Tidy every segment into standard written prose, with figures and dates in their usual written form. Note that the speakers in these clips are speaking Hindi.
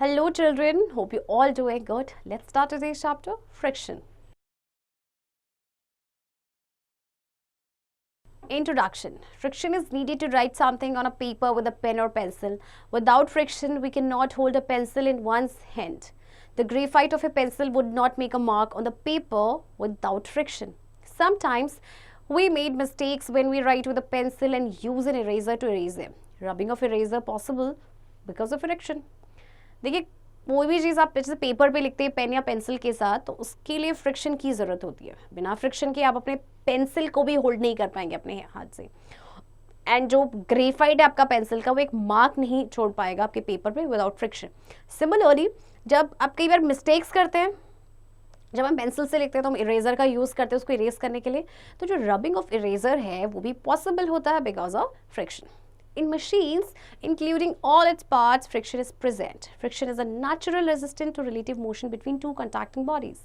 Hello children, hope you all doing good. Let's start today's chapter, friction. Introduction. Friction is needed to write something on a paper with a pen or pencil. Without friction, we cannot hold a pencil in one's hand. The graphite of a pencil would not make a mark on the paper without friction. Sometimes, we made mistakes when we write with a pencil and use an eraser to erase them. Rubbing of eraser possible because of friction. देखिए कोई भी चीज़ आप जैसे पेपर पे लिखते हैं पेन या पेंसिल के साथ तो उसके लिए फ्रिक्शन की ज़रूरत होती है. बिना फ्रिक्शन के आप अपने पेंसिल को भी होल्ड नहीं कर पाएंगे अपने हाथ से. एंड जो ग्रेफाइट है आपका पेंसिल का वो एक मार्क नहीं छोड़ पाएगा आपके पेपर पे विदाउट फ्रिक्शन. सिमिलरली जब आप कई बार मिस्टेक्स करते हैं, जब हम पेंसिल से लिखते हैं तो हम इरेजर का यूज़ करते हैं उसको इरेज करने के लिए, तो जो रबिंग ऑफ इरेजर है वो भी पॉसिबल होता है because of friction. In machines, including all its parts, friction is present. Friction is a natural resistance to relative motion between two contacting bodies.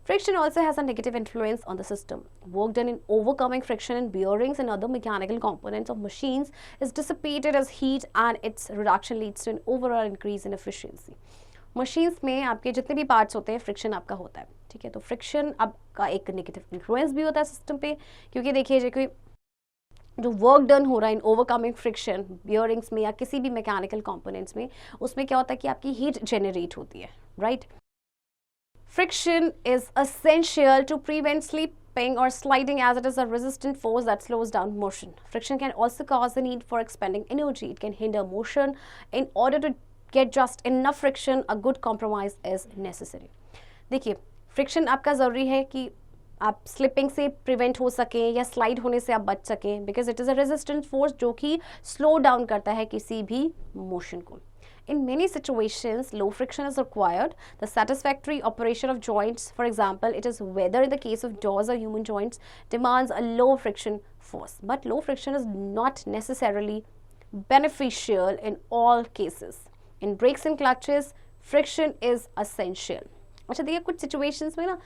Friction also has a negative influence on the system. Work done in overcoming friction in bearings and other mechanical components of machines is dissipated as heat and its reduction leads to an overall increase in efficiency. Machines में आपके जितने भी पार्ट्स होते हैं फ्रिक्शन आपका होता है. ठीक है, तो फ्रिक्शन आपका एक नेगेटिव इन्फ्लुएंस भी होता है सिस्टम पे, क्योंकि देखिए कोई जो वर्क डन हो रहा है इन ओवरकमिंग फ्रिक्शन बियरिंग्स में या किसी भी मैकेनिकल कंपोनेंट्स में, उसमें क्या होता है कि आपकी हीट जनरेट होती है, right. Friction is essential to prevent slipping or sliding as it is a resistant force that slows down motion. Friction can also cause the need for expending energy. It can hinder motion. In order to get just enough friction, a good compromise is necessary. देखिए फ्रिक्शन आपका ज़रूरी है कि आप स्लिपिंग से प्रिवेंट हो सकें या स्लाइड होने से आप बच सकें, because it is a resistant force जो कि स्लो डाउन करता है किसी भी मोशन को. In many situations, low friction is required. The satisfactory operation of joints, for example, it is whether in the case of doors or human joints, demands a low friction force. But low friction is not necessarily beneficial in all cases. In brakes and clutches, friction is essential. अच्छा देखिए कुछ सिचुएशंस में ना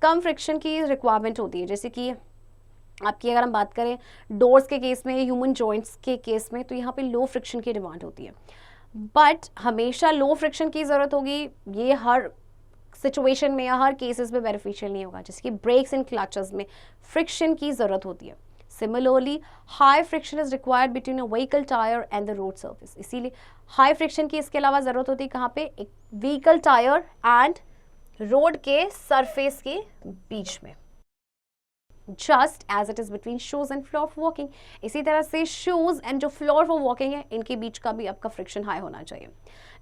कम फ्रिक्शन की रिक्वायरमेंट होती है, जैसे कि आपकी अगर हम बात करें डोर्स के केस में, ह्यूमन जॉइंट्स के केस में, तो यहाँ पे लो फ्रिक्शन की डिमांड होती है. बट हमेशा लो फ्रिक्शन की ज़रूरत होगी, ये हर सिचुएशन में या हर केसेस में बेनिफिशियल नहीं होगा. जैसे कि ब्रेक्स एंड क्लचेस में फ्रिक्शन की ज़रूरत होती है. Similarly high friction is required between a vehicle tyre and the road surface. इसीलिए हाई फ्रिक्शन की इसके अलावा ज़रूरत होती है कहाँ पे, एक व्हीकल टायर एंड रोड के सरफेस के बीच में, just as it is between shoes and floor for walking. इसी तरह से शूज एंड जो फ्लोर फॉर वॉकिंग है इनके बीच का भी आपका फ्रिक्शन हाई होना चाहिए.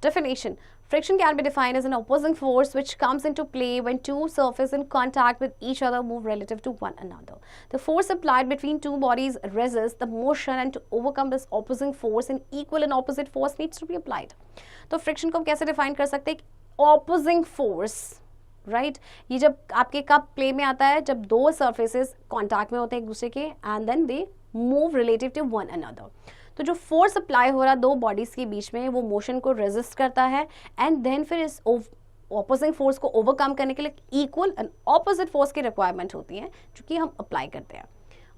Definition. Friction can be defined as an opposing force which comes into play when two surfaces in contact with each other move relative to one another. The force applied between two bodies resists the motion, and to overcome this opposing force, an equal and opposite force needs to be applied. तो फ्रिक्शन को हम कैसे डिफाइन कर सकते हैं? Opposing force, right. ये जब आपके कब प्ले में आता है, जब दो सर्फेसेस कॉन्टैक्ट में होते हैं एक दूसरे के and then they move relative to one another. तो जो फोर्स अप्लाई हो रहा है दो बॉडीज के बीच में वो मोशन को रेजिस्ट करता है एंड देन फिर इस ऑपोजिंग फोर्स को ओवरकम करने के लिए इक्वल एंड ऑपोजिट फोर्स की रिक्वायरमेंट होती है जो कि हम अप्लाई करते हैं.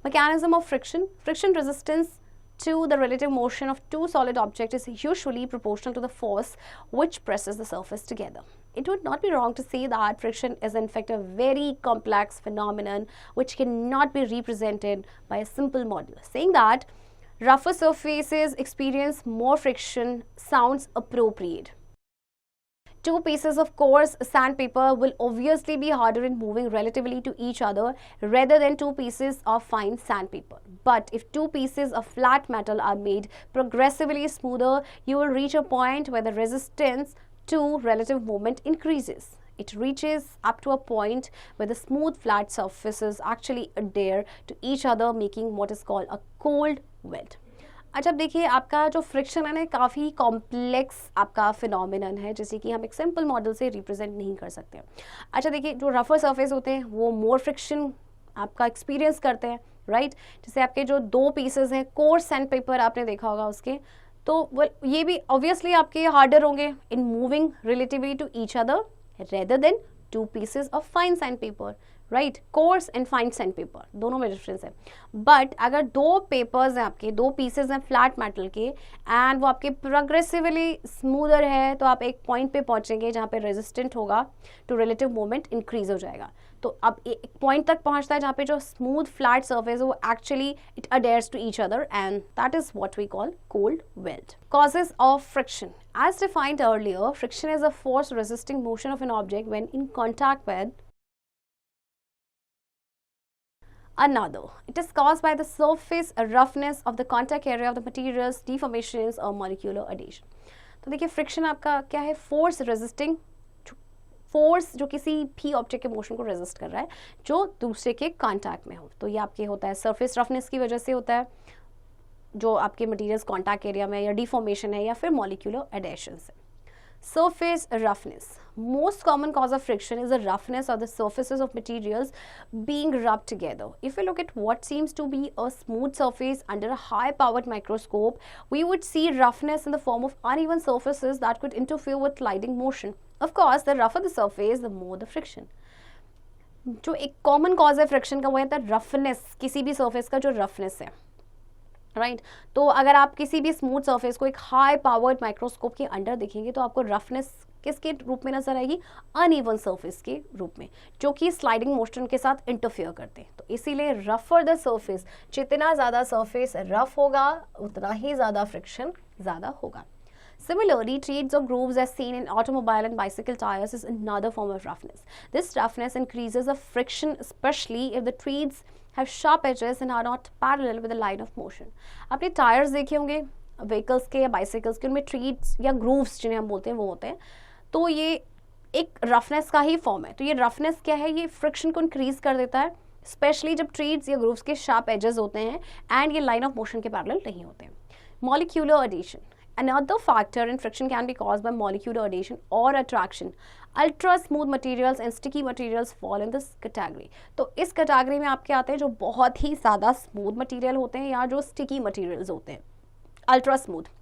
Mechanism of friction. Friction resistance to the relative motion of two solid objects is usually proportional to the force which presses the surface together. It would not be wrong to say that friction is in fact a very complex phenomenon which cannot be represented by a simple model. Saying that rougher surfaces experience more friction sounds appropriate. Two pieces of coarse sandpaper will obviously be harder in moving relatively to each other rather than two pieces of fine sandpaper. But if two pieces of flat metal are made progressively smoother, you will reach a point where the resistance to relative movement increases. It reaches up to a point where the smooth flat surfaces actually adhere to each other, making what is called a cold weld. अच्छा अब देखिए आपका जो फ्रिक्शन है ना काफ़ी कॉम्प्लेक्स आपका फिनोमिनन है, जैसे कि हम एक सिंपल मॉडल से रिप्रेजेंट नहीं कर सकते. अच्छा देखिए जो रफर सरफेस होते हैं वो मोर फ्रिक्शन आपका एक्सपीरियंस करते हैं, राइट. जैसे आपके जो दो पीसेस हैं कोर्स सैंड पेपर आपने देखा होगा उसके, तो ये भी ऑब्वियसली आपके हार्डर होंगे in moving relatively to each other rather than two pieces of fine sandpaper, right, coarse and fine sandpaper, दोनों में डिफरेंस है। बट अगर दो पेपर्स हैं आपके, दो पीसेस हैं फ्लैट मेटल के, एंड वो आपके प्रोग्रेसिवली स्मूदर है, तो आप एक पॉइंट पे पहुंचेंगे जहाँ पे रेजिस्टेंट होगा टू रिलेटिव मूवमेंट इंक्रीज हो जाएगा। तो अब एक पॉइंट तक पहुंचता है जहाँ पे जो स्मूथ फ्लैट सर्फेस है वो actually it adheres to each other, and that is what we call cold weld. Causes of friction, as defined earlier, friction is a force resisting motion of an object when in contact with another. It is caused by the surface roughness of the contact area of the materials, deformations or molecular adhesion. तो देखिए फ्रिक्शन आपका क्या है, फोर्स रेजिस्टिंग फोर्स जो किसी भी ऑब्जेक्ट के मोशन को रेजिस्ट कर रहा है जो दूसरे के कांटेक्ट में हो। तो ये आपके होता है सरफेस रफनेस की वजह से होता है, जो आपके मटेरियल्स कॉन्टैक्ट एरिया में, या डिफॉर्मेशन है, या फिर मॉलिक्यूलर एडेशन है। Surface roughness. Most common cause of friction is the roughness of the surfaces of materials being rubbed together. If we look at what seems to be a smooth surface under a high-powered microscope, we would see roughness in the form of uneven surfaces that could interfere with sliding motion. Of course, the rougher the surface, the more the friction. जो एक common cause है friction का वो है roughness, किसी भी surface का जो roughness है, राइट तो अगर आप किसी भी स्मूथ सरफेस को एक हाई पावर्ड माइक्रोस्कोप के अंडर देखेंगे तो आपको रफनेस किसके रूप में नजर आएगी, अनइवन सरफेस के रूप में, जो कि स्लाइडिंग मोशन के साथ इंटरफेयर करते हैं। तो इसीलिए रफर द सरफेस, जितना ज़्यादा सरफेस रफ होगा उतना ही ज़्यादा फ्रिक्शन ज़्यादा होगा। Similarly, treads or grooves as seen in automobile and bicycle tires is another form of roughness. This roughness increases the friction, especially if the treads have sharp edges and are not parallel with the line of motion. आपने टायर्स देखे होंगे व्हीकल्स के या बाइसिकल्स के, उनमें ट्रीड्स या ग्रूव्स जिन्हें हम बोलते हैं वो होते हैं, तो ये एक रफनेस का ही फॉर्म है। तो ये रफनेस क्या है, ये फ्रिक्शन को इंक्रीज कर देता है, स्पेशली जब ट्रीड्स या ग्रूव्स के शार्प एजेस होते हैं एंड ये लाइन ऑफ मोशन के पैरेलल नहीं होते हैं। Molecular addition, another factor in friction can be caused by molecular adhesion or attraction. Ultra smooth materials and sticky materials fall in this category. तो इस कैटेगरी में आपके आते हैं जो बहुत ही ज़्यादा स्मूथ मटेरियल होते हैं या जो स्टिकी मटेरियल्स होते हैं, ultra smooth.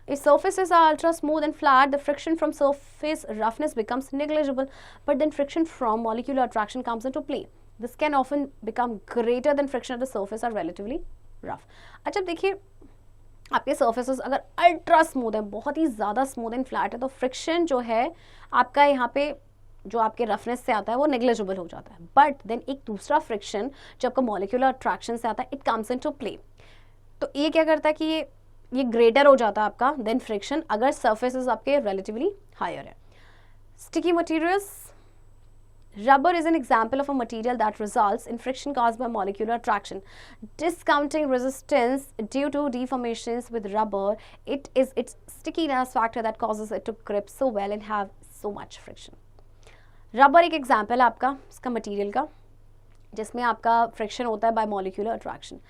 If surfaces are ultra smooth and flat, the friction from surface roughness becomes negligible, but then friction from molecular attraction comes into play. This can often become greater than friction at the surface are relatively rough. अच्छा देखिए, आपके सर्फेसेस अगर अल्ट्रा स्मूथ है, बहुत ही ज़्यादा स्मूथ एंड फ्लैट है, तो फ्रिक्शन जो है आपका यहाँ पे जो आपके रफनेस से आता है वो नेग्लिजिबल हो जाता है। बट देन एक दूसरा फ्रिक्शन जो आपका मॉलिक्यूलर अट्रैक्शन से आता है, इट कम्स इनटू प्ले। तो ये क्या करता है कि ये ग्रेटर हो जाता है आपका देन फ्रिक्शन अगर सर्फेसेस आपके रिलेटिवली हायर है। Sticky materials, rubber is an example of a material that results in friction caused by molecular attraction. Discounting resistance due to deformations with rubber, it is its stickiness factor that causes it to grip so well and have so much friction. Rubber एक example है आपका इसका मटीरियल का जिसमें आपका फ्रिक्शन होता है बाय मॉलिक्यूलर अट्रैक्शन।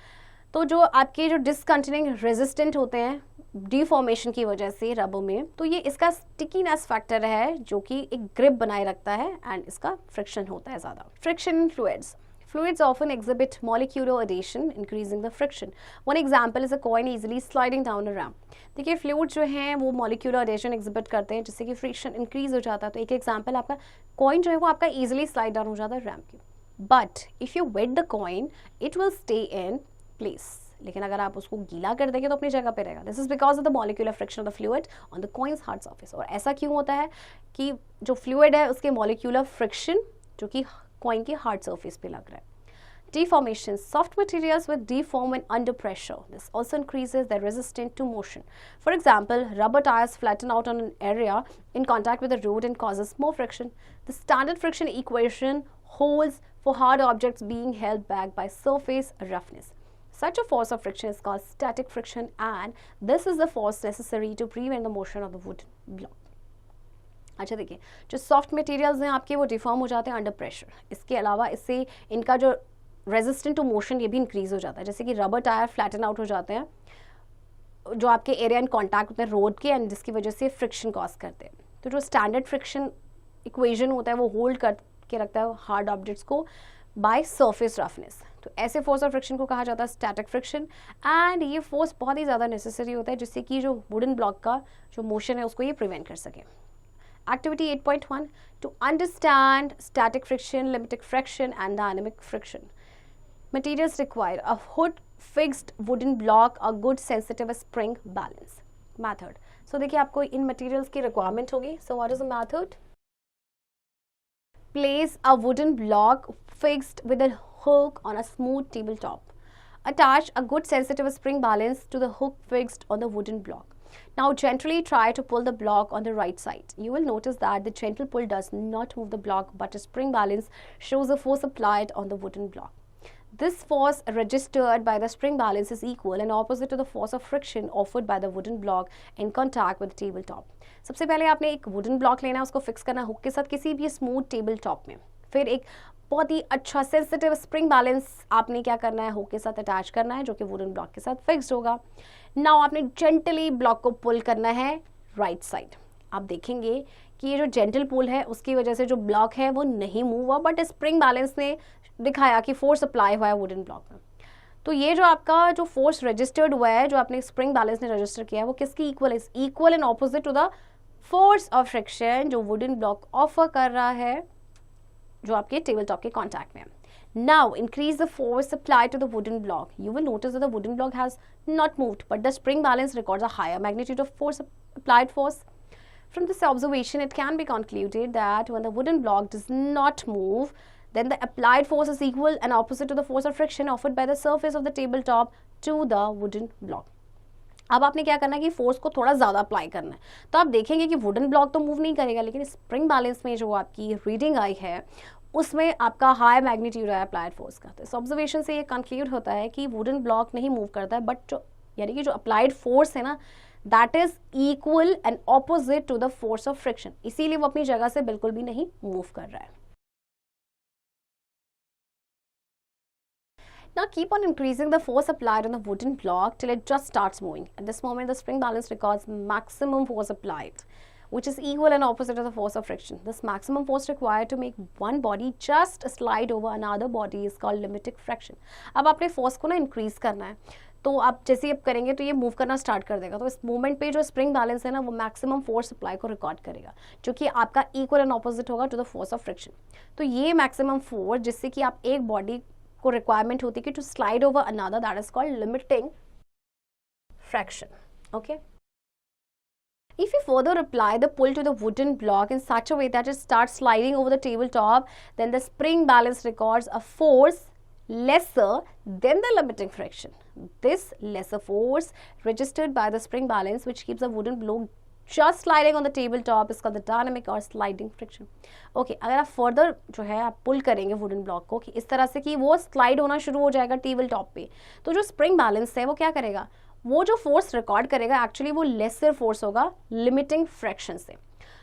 तो जो आपके जो डिसकंटिन्यूइंग रेजिस्टेंट होते हैं डिफॉर्मेशन की वजह से रबर में, तो ये इसका स्टिकीनेस फैक्टर है जो कि एक ग्रिप बनाए रखता है एंड इसका फ्रिक्शन होता है ज़्यादा। Friction in fluids, fluids often exhibit molecular adhesion, increasing the friction. One example is a coin easily sliding down a ramp. देखिए फ्लूइड जो हैं वो molecular adhesion exhibit करते हैं जिससे कि फ्रिक्शन इंक्रीज हो जाता है। तो एक एग्जाम्पल आपका कॉइन जो है वो आपका easily slide down हो जाता है रैम्प के। But if you wet the coin, it will stay in place. लेकिन अगर आप उसको गीला कर देंगे तो अपनी जगह पे रहेगा। This is because of the molecular friction of the fluid on the coins hard surface. और ऐसा क्यों होता है कि जो फ्लूइड है उसके मॉलिक्यूलर फ्रिक्शन जो कि कॉइन की हार्ड सरफेस पे लग रहा है। Deformation, soft materials will deform when under pressure. This also increases their resistance to motion. For example, rubber tires flatten out on an area in contact with the road and causes more friction. The standard friction equation holds for hard objects being held back by surface roughness. Such a force of friction is called static friction, and this is the force necessary to prevent the motion of the wooden block. अच्छा देखिए, जो सॉफ्ट मटेरियल्स हैं आपके वो डिफॉर्म हो जाते हैं अंडर प्रेशर। इसके अलावा इससे इनका जो रेजिस्टेंट टू मोशन ये भी इंक्रीज हो जाता है। जैसे कि रबर टायर फ्लैटन आउट हो जाते हैं जो आपके एरिया इन कॉन्टैक्ट होते हैं रोड के एंड जिसकी वजह से फ्रिक्शन कॉज करते हैं। तो जो स्टैंडर्ड फ्रिक्शन इक्वेशन होता है वो होल्ड करके रखता है हार्ड ऑब्जेक्ट्स को बाय सरफेस रफनेस। तो ऐसे फोर्स ऑफ फ्रिक्शन को कहा जाता है स्टैटिक फ्रिक्शन, एंड ये फोर्स बहुत ही ज़्यादा नेसेसरी होता है जिससे कि जो वुडन ब्लॉक का जो मोशन है उसको ये प्रिवेंट कर सके। Activity 8.1, to understand static friction, limiting friction and dynamic friction. Materials required: a hood, fixed wooden block, a good sensitive spring balance. Method. So देखिए आपको इन materials की requirement होगी. So what is the method? Place a wooden block fixed with a hook on a smooth tabletop. Attach a good sensitive spring balance to the hook fixed on the wooden block. Now gently try to pull the block on the right side. You will notice that the gentle pull does not move the block, but a spring balance shows the force applied on the wooden block. This force registered by the spring balance is equal and opposite to the force of friction offered by the wooden block in contact with the tabletop. सबसे पहले आपने एक वुडन ब्लॉक लेना है, उसको फिक्स करना हुक के साथ किसी भी स्मूथ टेबल टॉप में. फिर एक बहुत ही अच्छा सेंसिटिव स्प्रिंग बैलेंस आपने क्या करना है, हुक के साथ अटैच करना है जो कि वुडन ब्लॉक के साथ फिक्स्ड होगा. नाउ आपने जेंटली ब्लॉक को पुल करना है राइट साइड. आप देखेंगे कि ये जो जेंटल पुल है उसकी वजह से जो ब्लॉक है वो नहीं मूव हुआ, बट स्प्रिंग बैलेंस ने दिखाया कि फोर्स अप्लाई हुआ है वुडन ब्लॉक में. तो ये जो आपका जो फोर्स रजिस्टर्ड हुआ है, जो आपने स्प्रिंग बैलेंस ने रजिस्टर किया है, वो किसकी इक्वल है? Equal and opposite to the force of friction जो वुडन ब्लॉक ऑफर कर रहा है जो आपके टेबल टॉप के कॉन्टैक्ट में है. Now increase the force applied to the wooden block. You will notice that the wooden block has not moved, but the spring balance records a higher magnitude of force applied force. From this observation, it can be concluded that when the wooden block does not move, then the applied force is equal and opposite to the force of friction offered by the surface of the tabletop to the wooden block. अब आपने क्या करना है कि फोर्स को थोड़ा ज़्यादा अप्लाई करना है. तो आप देखेंगे कि वुडन ब्लॉक तो मूव नहीं करेगा, लेकिन स्प्रिंग बैलेंस में जो आपकी रीडिंग आई है उसमें आपका हाई मैग्नीट्यूड है अप्लाइड फोर्स का. तो इस ऑब्जर्वेशन से ये कंक्लूड होता है कि वुडन ब्लॉक नहीं मूव करता है, बट जो यानी कि जो अप्लाइड फोर्स है ना, that is equal and opposite to the force of friction. इसीलिए वो अपनी जगह से बिल्कुल भी नहीं मूव कर रहा है. Now keep on increasing the force applied on the wooden block till it just starts moving. At this moment, the spring balance records maximum force applied, which is equal and opposite to the force of friction. This maximum force required to make one body just slide over another body is called limiting friction. अब आपने force को ना increase करना है, तो आप जैसे अब करेंगे तो ये मूव करना स्टार्ट कर देगा. तो इस मूवमेंट पे जो स्प्रिंग बैलेंस है ना, वो मैक्सिमम फोर्स अप्लाई को रिकॉर्ड करेगा, जो कि आपका इक्वल एंड ऑपोजिट होगा to the force of friction. तो ये मैक्सिमम फोर्स जिससे कि आप एक बॉडी को रिक्वायरमेंट होती है कि to slide over another, that is called limiting fraction. Okay. If you further apply the pull to the wooden block in such a way that it starts sliding over the tabletop, then the spring balance records a force lesser than the limiting friction. This lesser force registered by the spring balance, which keeps the wooden block just sliding on the tabletop, is called the dynamic or sliding friction. Okay, अगर आप further जो है आप pull करेंगे wooden block को कि इस तरह से कि वो slide होना शुरू हो जाएगा टेबल टॉप पे, तो जो spring balance है वो क्या करेगा, वो जो फोर्स रिकॉर्ड करेगा एक्चुअली वो लेसर फोर्स होगा लिमिटिंग फ्रैक्शन से.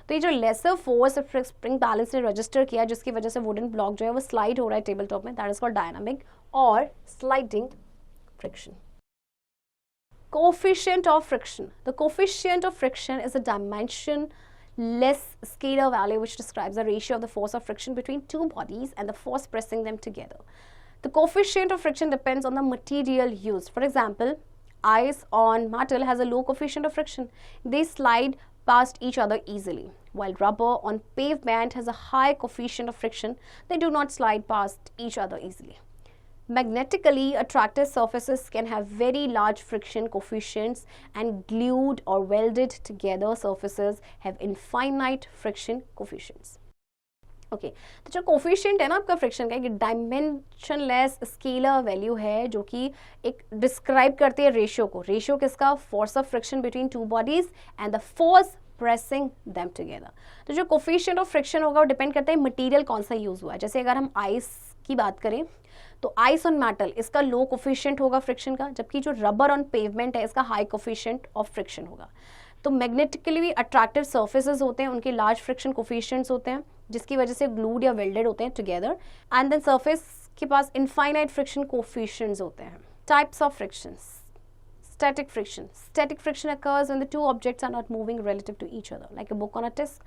तो ये जो लेसर फोर्स स्प्रिंग बैलेंस ने रजिस्टर किया जिसकी वजह से वुडन ब्लॉक जो है वो स्लाइड हो रहा है टेबल टॉप में, दैट इज कॉल्ड डायनामिक और sliding friction. Coefficient of friction. The coefficient of friction is a dimensionless scalar value which describes the ratio of the force of friction between two bodies and the force pressing them together. The coefficient of friction depends on the material used. For example, ice on metal has a low coefficient of friction. They slide past each other easily. While rubber on pavement has a high coefficient of friction, they do not slide past each other easily. Magnetically attractive surfaces can have very large friction coefficients, and glued or welded together surfaces have infinite friction coefficients. Okay, तो जो कोफिशिएंट है ना आपका फ्रिक्शन का, एक डायमेंशनलेस स्केलर वैल्यू है जो कि एक डिस्क्राइब करती है रेशियो को. रेशियो किसका? Force of friction between two bodies and the force pressing them together. तो जो कोफिशिएंट ऑफ फ्रिक्शन होगा वो डिपेंड करता है मटेरियल कौन सा यूज हुआ है. जैसे अगर हम आइस की बात करें तो आइस ऑन मेटल इसका लो कोफिशिएंट होगा फ्रिक्शन का, जबकि जो रबर ऑन पेवमेंट है इसका हाई कोफिशिएंट ऑफ फ्रिक्शन होगा. तो मैग्नेटिकली अट्रैक्टिव सर्फेसेस होते हैं, उनके लार्ज फ्रिक्शन कोफिशिएंट्स होते हैं जिसकी वजह से ग्लूड या वेल्डेड होते हैं टुगेदर, एंड देन सरफेस के पास इनफाइनाइट फ्रिक्शन कोफिशिएंट्स होते हैं. Types of frictions. Static friction. Static friction occurs when the two objects are not moving relative to each other, like a book on a disk.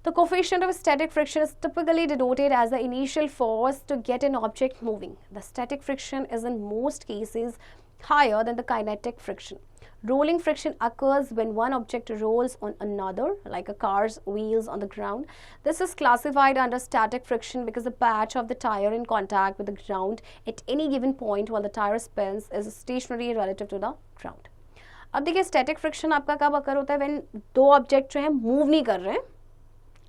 The coefficient of static friction is typically denoted as the initial force to get an object moving. The static friction is in most cases higher than the kinetic friction. Rolling friction occurs when one object rolls on another, like a car's wheels on the ground. This is classified under static friction because the patch of the tire in contact with the ground at any given point while the tire spins is stationary relative to the ground. अब देखिए स्टैटिक फ्रिक्शन आपका कब अकर होता है, व्हेन दो ऑब्जेक्ट जो है मूव नहीं कर रहे हैं,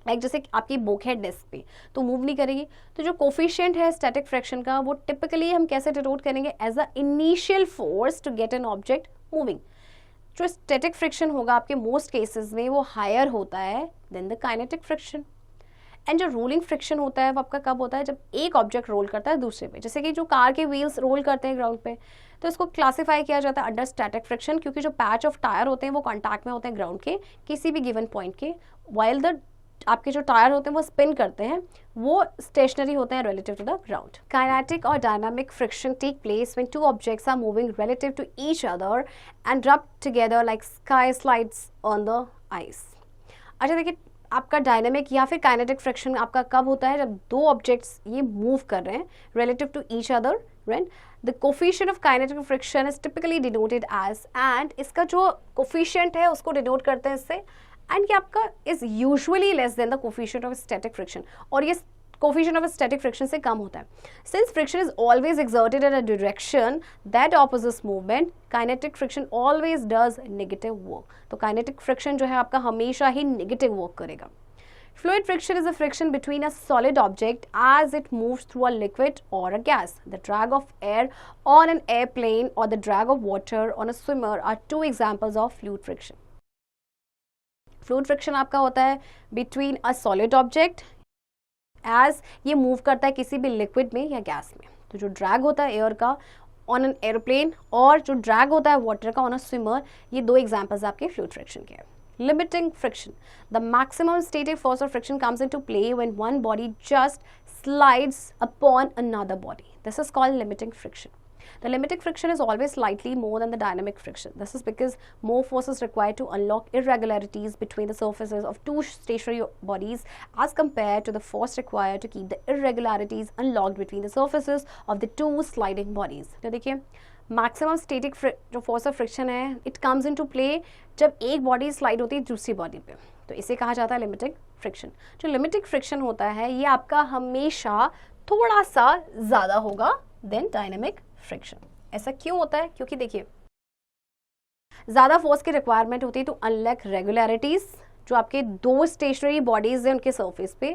लाइक जैसे आपकी बुक है डेस्क पे तो मूव नहीं करेगी, तो जो कोफिशिएंट है स्टैटिक फ्रिक्शन का वो टिपिकली हम कैसे डिनोट करेंगे, as a initial force to get an object moving. जो स्टैटिक फ्रिक्शन होगा आपके मोस्ट केसेस में वो हायर होता है than the kinetic friction. And जो रोलिंग फ्रिक्शन होता है वो आपका कब होता है, जब एक ऑब्जेक्ट रोल करता है दूसरे पे, जैसे कि जो कार के व्हील्स रोल करते हैं ग्राउंड पे, तो इसको क्लासिफाई किया जाता है अंडर स्टैटिक फ्रिक्शन, क्योंकि जो पैच ऑफ टायर होते हैं वो कॉन्टैक्ट में होते हैं ग्राउंड के किसी भी गिवन पॉइंट के, वाइल द आपके जो टायर होते हैं वो स्पिन करते हैं, वो स्टेशनरी होते हैं relative to the ground. Kinetic और dynamic friction take place when two objects are moving relative to each other and rub together like ski slides on the ice. अच्छा देखिए, आपका डायनामिक या फिर काइनेटिक फ्रिक्शन आपका कब होता है, जब दो ऑब्जेक्ट्स ये मूव कर रहे हैं relative to each other, right. The coefficient of kinetic friction is typically denoted as, and इसका जो कोफिशिएंट है उसको डिनोट करते हैं इससे, एंड ये आपका is usually less than the coefficient of static friction, और ये कोफिशिएंट ऑफ स्टैटिक फ्रिक्शन से कम होता है. Since friction is always exerted in a direction that opposites movement, kinetic friction always does negative work. तो काइनेटिक फ्रिक्शन जो है आपका हमेशा ही नेगेटिव वर्क करेगा. Fluid friction is a friction between a solid object as it moves through a liquid or a gas. The drag of air on an airplane or the drag of water on a swimmer are two examples of fluid friction. Fluid friction आपका होता है between a solid object as ये move करता है किसी भी liquid में या gas में. तो जो drag होता है air का on an airplane और जो drag होता है water का on a swimmer, ये दो examples आपके fluid friction के हैं. Limiting friction. The maximum static force of friction comes into play when one body just slides upon another body. This is called limiting friction. The limiting friction is always slightly more than the dynamic friction. This is because more force is required to unlock irregularities between the surfaces of two stationary bodies as compared to the force required to keep the irregularities unlocked between the surfaces of the two sliding bodies. तो देखिए, मैक्सिमम स्टैटिक जो फोर्स ऑफ फ्रिक्शन है इट कम्स इनटू प्ले जब एक बॉडी स्लाइड होती है दूसरी बॉडी पे, तो इसे कहा जाता है लिमिटिंग फ्रिक्शन. जो लिमिटिंग फ्रिक्शन होता है ये आपका हमेशा थोड़ा सा ज़्यादा होगा देन डायनेमिक फ्रिक्शन. ऐसा क्यों होता है, क्योंकि देखिए ज़्यादा फोर्स की रिक्वायरमेंट होती है टू अनलॉक रेगुलरिटीज़ जो आपके दो स्टेशनरी बॉडीज हैं उनके सरफेस पे,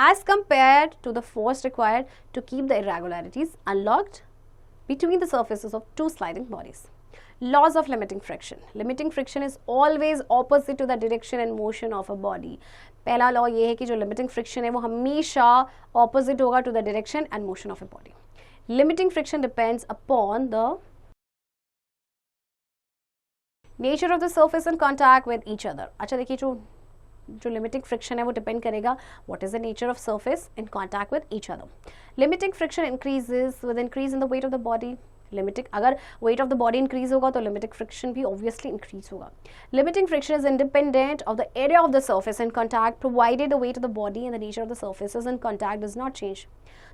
as compare to the force required to keep the irregularities unlocked between the surfaces of two sliding bodies. Laws of limiting friction. Limiting friction is always opposite to the direction and motion of a body. पहला लॉ ये है कि जो limiting friction है वो हमेशा opposite होगा to the direction and motion of a body. Limiting friction depends upon the nature of the surface in contact with each other. अच्छा देखिए, जो लिमिटिंग फ्रिक्शन है वो डिपेंड करेगा what is the nature of surface in contact with each other. Limiting friction increases with increase in the weight of the body. Limiting अगर weight of the body increase होगा तो लिमिटिंग फ्रिक्शन भी ऑब्वियसली इंक्रीज होगा. Limiting friction is independent of the area of the surface in contact provided the weight of the body and the nature of the surfaces in contact does not change.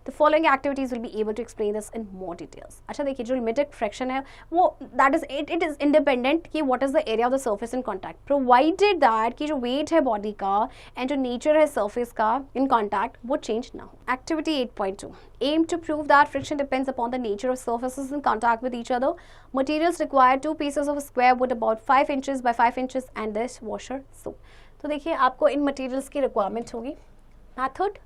The following activities will be able to explain this in more details. अच्छा देखिए, जो limiting friction है वो that is it is independent कि what is the area of the surface in contact provided that कि जो weight है body का and जो nature है surface का in contact वो change ना हो. Activity 8.2 aim to prove that friction depends upon the nature of surfaces in contact with each other. Materials require two pieces of square wood about 5 inches by 5 inches and this washer soap. तो देखिए आपको इन materials की requirement होगी. Method: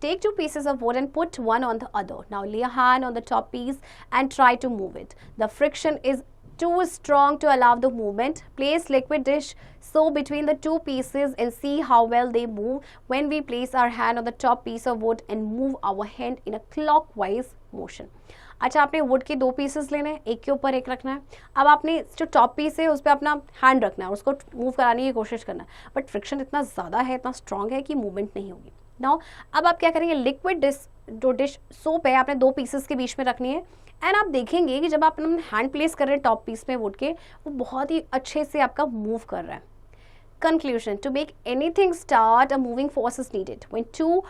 take two pieces of wood and put one on the other. Now lay a hand on the top piece and try to move it. The friction is too strong to allow the movement. Place liquid dish soap between the two pieces and see how well they move when we place our hand on the top piece of wood and move our hand in a clockwise motion. अच्छा, आपने वुड के दो पीसेस लेने हैं, एक के ऊपर एक रखना है. अब आपने जो टॉप पीस है उस पर अपना हैंड रखना है और उसको मूव कराने की कोशिश करना है, बट फ्रिक्शन इतना ज़्यादा है, इतना स्ट्रॉन्ग है कि मूवमेंट नहीं होगी. नाउ अब आप क्या करेंगे, लिक्विड डिश सोप है आपने दो पीसेस के बीच में रखनी है एंड आप देखेंगे कि जब आप अपना हैंड प्लेस कर रहे हैं टॉप पीस में वुड के, वो बहुत ही अच्छे से आपका मूव कर रहा है. Conclusion: to make anything start a moving force is needed. When two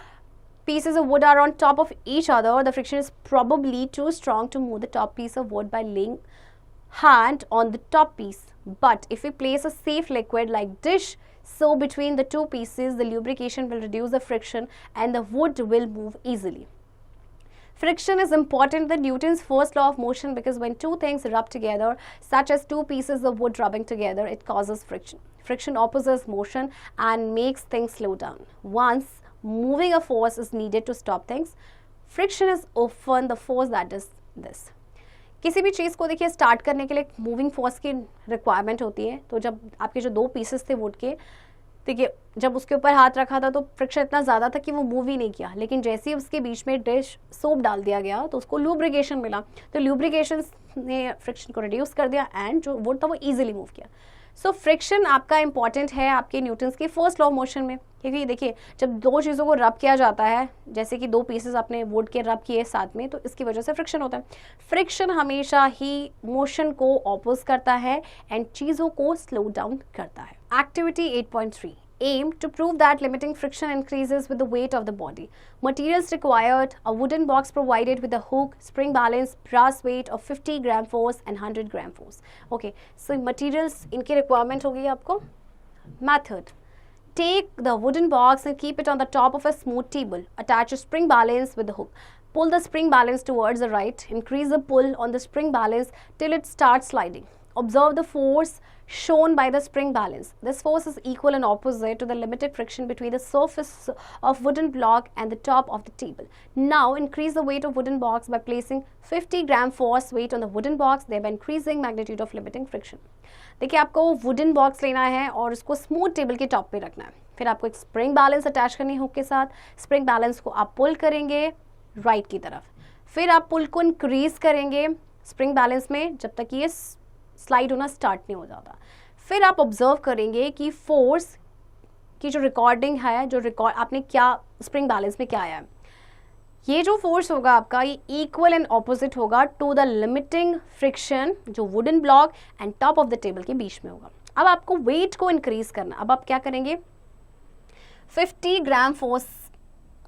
pieces of wood are on top of each other, the friction is probably too strong to move the top piece of wood by laying hand on the top piece. But if we place a safe liquid like dish so between the two pieces, the lubrication will reduce the friction and the wood will move easily. Friction is important in Newton's first law of motion because when two things rub together, such as two pieces of wood rubbing together, it causes friction. Friction opposes motion and makes things slow down. Once moving a force is needed to stop things, friction is often the force that does this. किसी भी चीज़ को देखिए स्टार्ट करने के लिए मूविंग फोर्स की रिक्वायरमेंट होती है. तो जब आपके जो दो पीसेस थे वुड के, देखिए जब उसके ऊपर हाथ रखा था तो फ्रिक्शन इतना ज़्यादा था कि वो मूव ही नहीं किया, लेकिन जैसे ही उसके बीच में डिश सोप डाल दिया गया तो उसको लुब्रिकेशन मिला. तो लुब्रिकेशन ने फ्रिक्शन को रिड्यूस कर दिया एंड जो वुड था वो ईजिली मूव किया. सो फ्रिक्शन आपका इंपॉर्टेंट है आपके न्यूटन्स के फर्स्ट लॉ ऑफ मोशन में, क्योंकि देखिए जब दो चीज़ों को रब किया जाता है, जैसे कि दो पीसेस आपने वुड के रब किए साथ में, तो इसकी वजह से फ्रिक्शन होता है. फ्रिक्शन हमेशा ही मोशन को ऑपोज करता है एंड चीज़ों को स्लो डाउन करता है. Activity 8.3 aim to prove that limiting friction increases with the weight of the body. Materials required: a wooden box provided with a hook, spring balance, brass weight of 50 gram force and 100 gram force. Okay, so materials इनकी requirement होगी आपको. Method: take the wooden box and keep it on the top of a smooth table. Attach a spring balance with the hook. Pull the spring balance towards the right. Increase the pull on the spring balance till it starts sliding. Observe the force shown by the spring balance. This force is equal and opposite to the limited friction between the surface of wooden block and the top of the table. Now increase the weight of wooden box by placing 50 gram force weight on the wooden box, thereby increasing magnitude of limiting friction. देखिए आपको वुडन बॉक्स लेना है और उसको स्मूथ टेबल के टॉप पे रखना है. फिर आपको एक स्प्रिंग बैलेंस अटैच करनी है हुक के साथ. स्प्रिंग बैलेंस को आप पुल करेंगे राइट की तरफ. फिर आप पुल को इंक्रीज करेंगे स्प्रिंग बैलेंस में जब तक ये स्लाइड होना स्टार्ट नहीं हो जाता. फिर आप ऑब्जर्व करेंगे कि फोर्स की जो रिकॉर्डिंग है, जो रिकॉर्ड आपने क्या स्प्रिंग बैलेंस में क्या आया है, ये जो फोर्स होगा आपका ये इक्वल एंड ऑपोजिट होगा टू द लिमिटिंग फ्रिक्शन जो wooden block and top of the table के बीच में होगा. अब आपको वेट को इंक्रीज करना. अब आप क्या करेंगे, 50 ग्राम फोर्स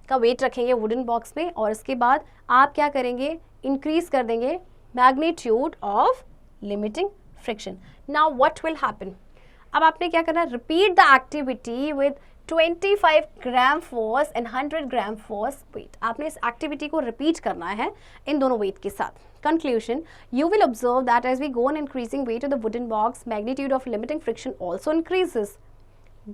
का वेट रखेंगे वुडन बॉक्स में और इसके बाद आप क्या करेंगे, इंक्रीज कर देंगे magnitude of limiting friction. Now what will happen? अब आपने क्या करना है, repeat the activity with 25 gram force and 100 gram force weight. आपने इस activity को repeat करना है इन दोनों weight के साथ. Conclusion: you will observe that as we go on increasing weight of the wooden box, magnitude of limiting friction also increases.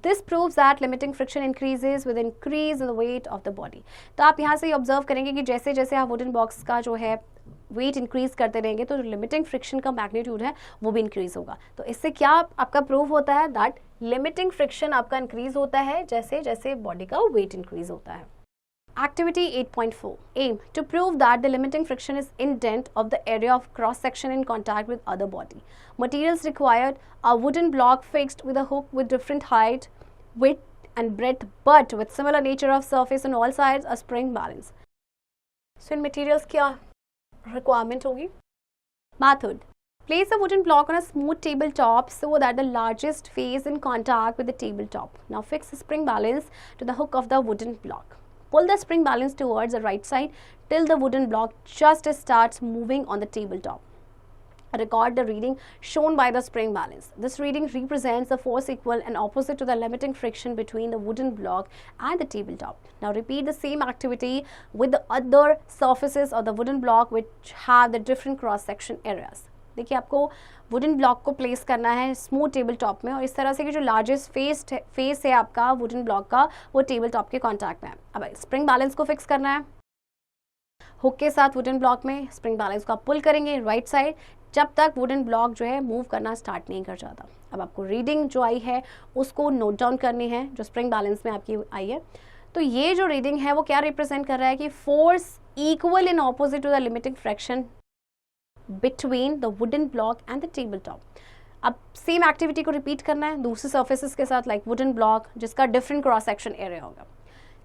This proves that limiting friction increases with increase in the weight of the body. तो आप यहाँ से ऑब्जर्व करेंगे कि जैसे जैसे आप वुडन बॉक्स का जो है वेट इंक्रीज करते रहेंगे तो जो लिमिटिंग फ्रिक्शन का मैग्नीट्यूड है वो भी इंक्रीज होगा. तो इससे क्या आपका प्रूव होता है दैट लिमिटिंग फ्रिक्शन आपका इंक्रीज होता है जैसे जैसे बॉडी का वेट इंक्रीज होता है. Activity 8.4 aim to prove that the limiting friction is indent of the area of cross section in contact with other body. Materials required: a wooden block fixed with a hook with different height, width and breadth but with similar nature of surface on all sides, a spring balance. So in materials क्या requirement होगी? Method: place a wooden block on a smooth tabletop so that the largest face in contact with the tabletop. Now fix the spring balance to the hook of the wooden block. Pull the spring balance towards the right side till the wooden block just starts moving on the tabletop. Record the reading shown by the spring balance. This reading represents the force equal and opposite to the limiting friction between the wooden block and the tabletop. Now repeat the same activity with the other surfaces of the wooden block which have the different cross section areas. देखिए आपको वुडन ब्लॉक को प्लेस करना है स्मूथ टेबल टॉप में और इस तरह से कि जो लार्जेस्ट फेस है आपका वुडन ब्लॉक का वो टेबल टॉप के कॉन्टैक्ट में है. अब स्प्रिंग बैलेंस को फिक्स करना है हुक के साथ वुडन ब्लॉक में. स्प्रिंग बैलेंस को आप पुल करेंगे राइट साइड जब तक वुडन ब्लॉक जो है मूव करना स्टार्ट नहीं कर जाता. अब आपको रीडिंग जो आई है उसको नोट डाउन करनी है जो स्प्रिंग बैलेंस में आपकी आई है. तो ये जो रीडिंग है वो क्या रिप्रेजेंट कर रहा है कि force equal in opposite to the limiting fraction between the wooden block and the tabletop. अब सेम एक्टिविटी को रिपीट करना है दूसरे सर्फेसिस के साथ लाइक वुडन ब्लॉक जिसका डिफरेंट क्रॉस सेक्शन एरिया होगा.